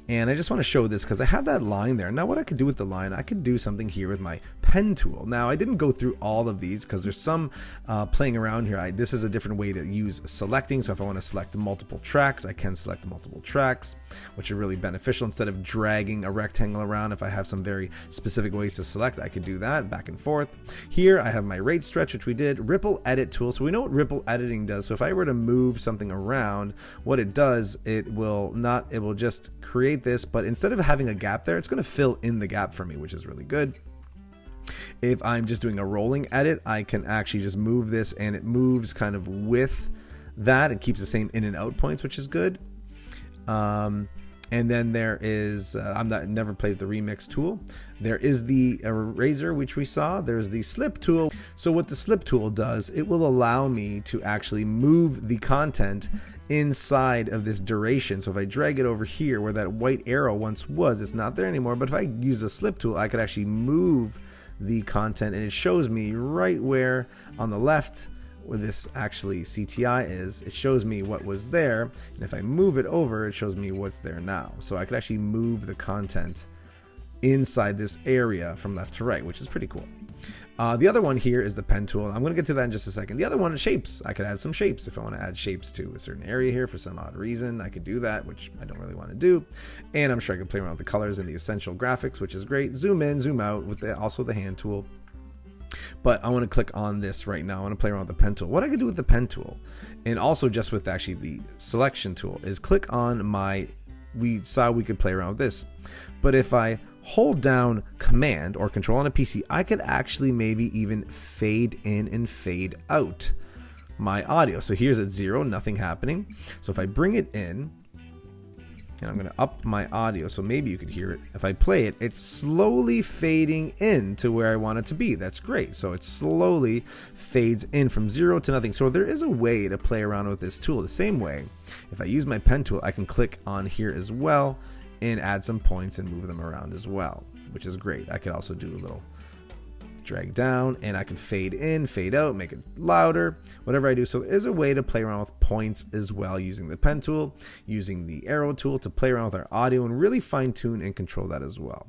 Speaker 1: And I just want to show this because I had that line there. Now what I could do with the line, I could do something here with my pen tool. Now I didn't go through all of these because there's some playing around here. This is a different way to use selecting. So if I want to select multiple tracks, I can select multiple tracks, which are really beneficial. Instead of dragging a rectangle around, if I have some very specific ways to select, I could do that back and forth. Here I have my rate stretch, which we did. Ripple edit tool. So we know what ripple editing does. So if I were to move something around, what it does, it will just create this, but instead of having a gap there, it's going to fill in the gap for me, which is really good. If I'm just doing a rolling edit, I can actually just move this and it moves kind of with that. It keeps the same in and out points, which is good. And then there is, never played the remix tool. There is the eraser, which we saw. There's the slip tool. So what the slip tool does, it will allow me to actually move the content inside of this duration. So if I drag it over here where that white arrow once was, it's not there anymore. But if I use the slip tool, I could actually move the content and it shows me right where on the left where this actually CTI is, it shows me what was there, and if I move it over, it shows me what's there now. So I could actually move the content inside this area from left to right, which is pretty cool. The other one here is the pen tool. I'm going to get to that in just a second. The other one is shapes. I could add some shapes if I want to add shapes to a certain area here for some odd reason. I could do that, which I don't really want to do. And I'm sure I can play around with the colors and the essential graphics, which is great. Zoom in, zoom out with also the hand tool. But I want to click on this right now. I want to play around with the pen tool. What I can do with the pen tool, and also just with actually the selection tool, is click on we saw we could play around with this. But if I hold down Command or Control on a PC, I could actually maybe even fade in and fade out my audio. So here's at 0, nothing happening. So if I bring it in, and I'm going to up my audio so maybe you could hear it. If I play it, it's slowly fading in to where I want it to be. That's great. So it slowly fades in from 0 to nothing. So there is a way to play around with this tool the same way. If I use my pen tool, I can click on here as well and add some points and move them around as well, which is great. I could also do a little drag down and I can fade in, fade out, make it louder, whatever I do. So there is a way to play around with points as well using the pen tool, using the arrow tool to play around with our audio and really fine tune and control that as well.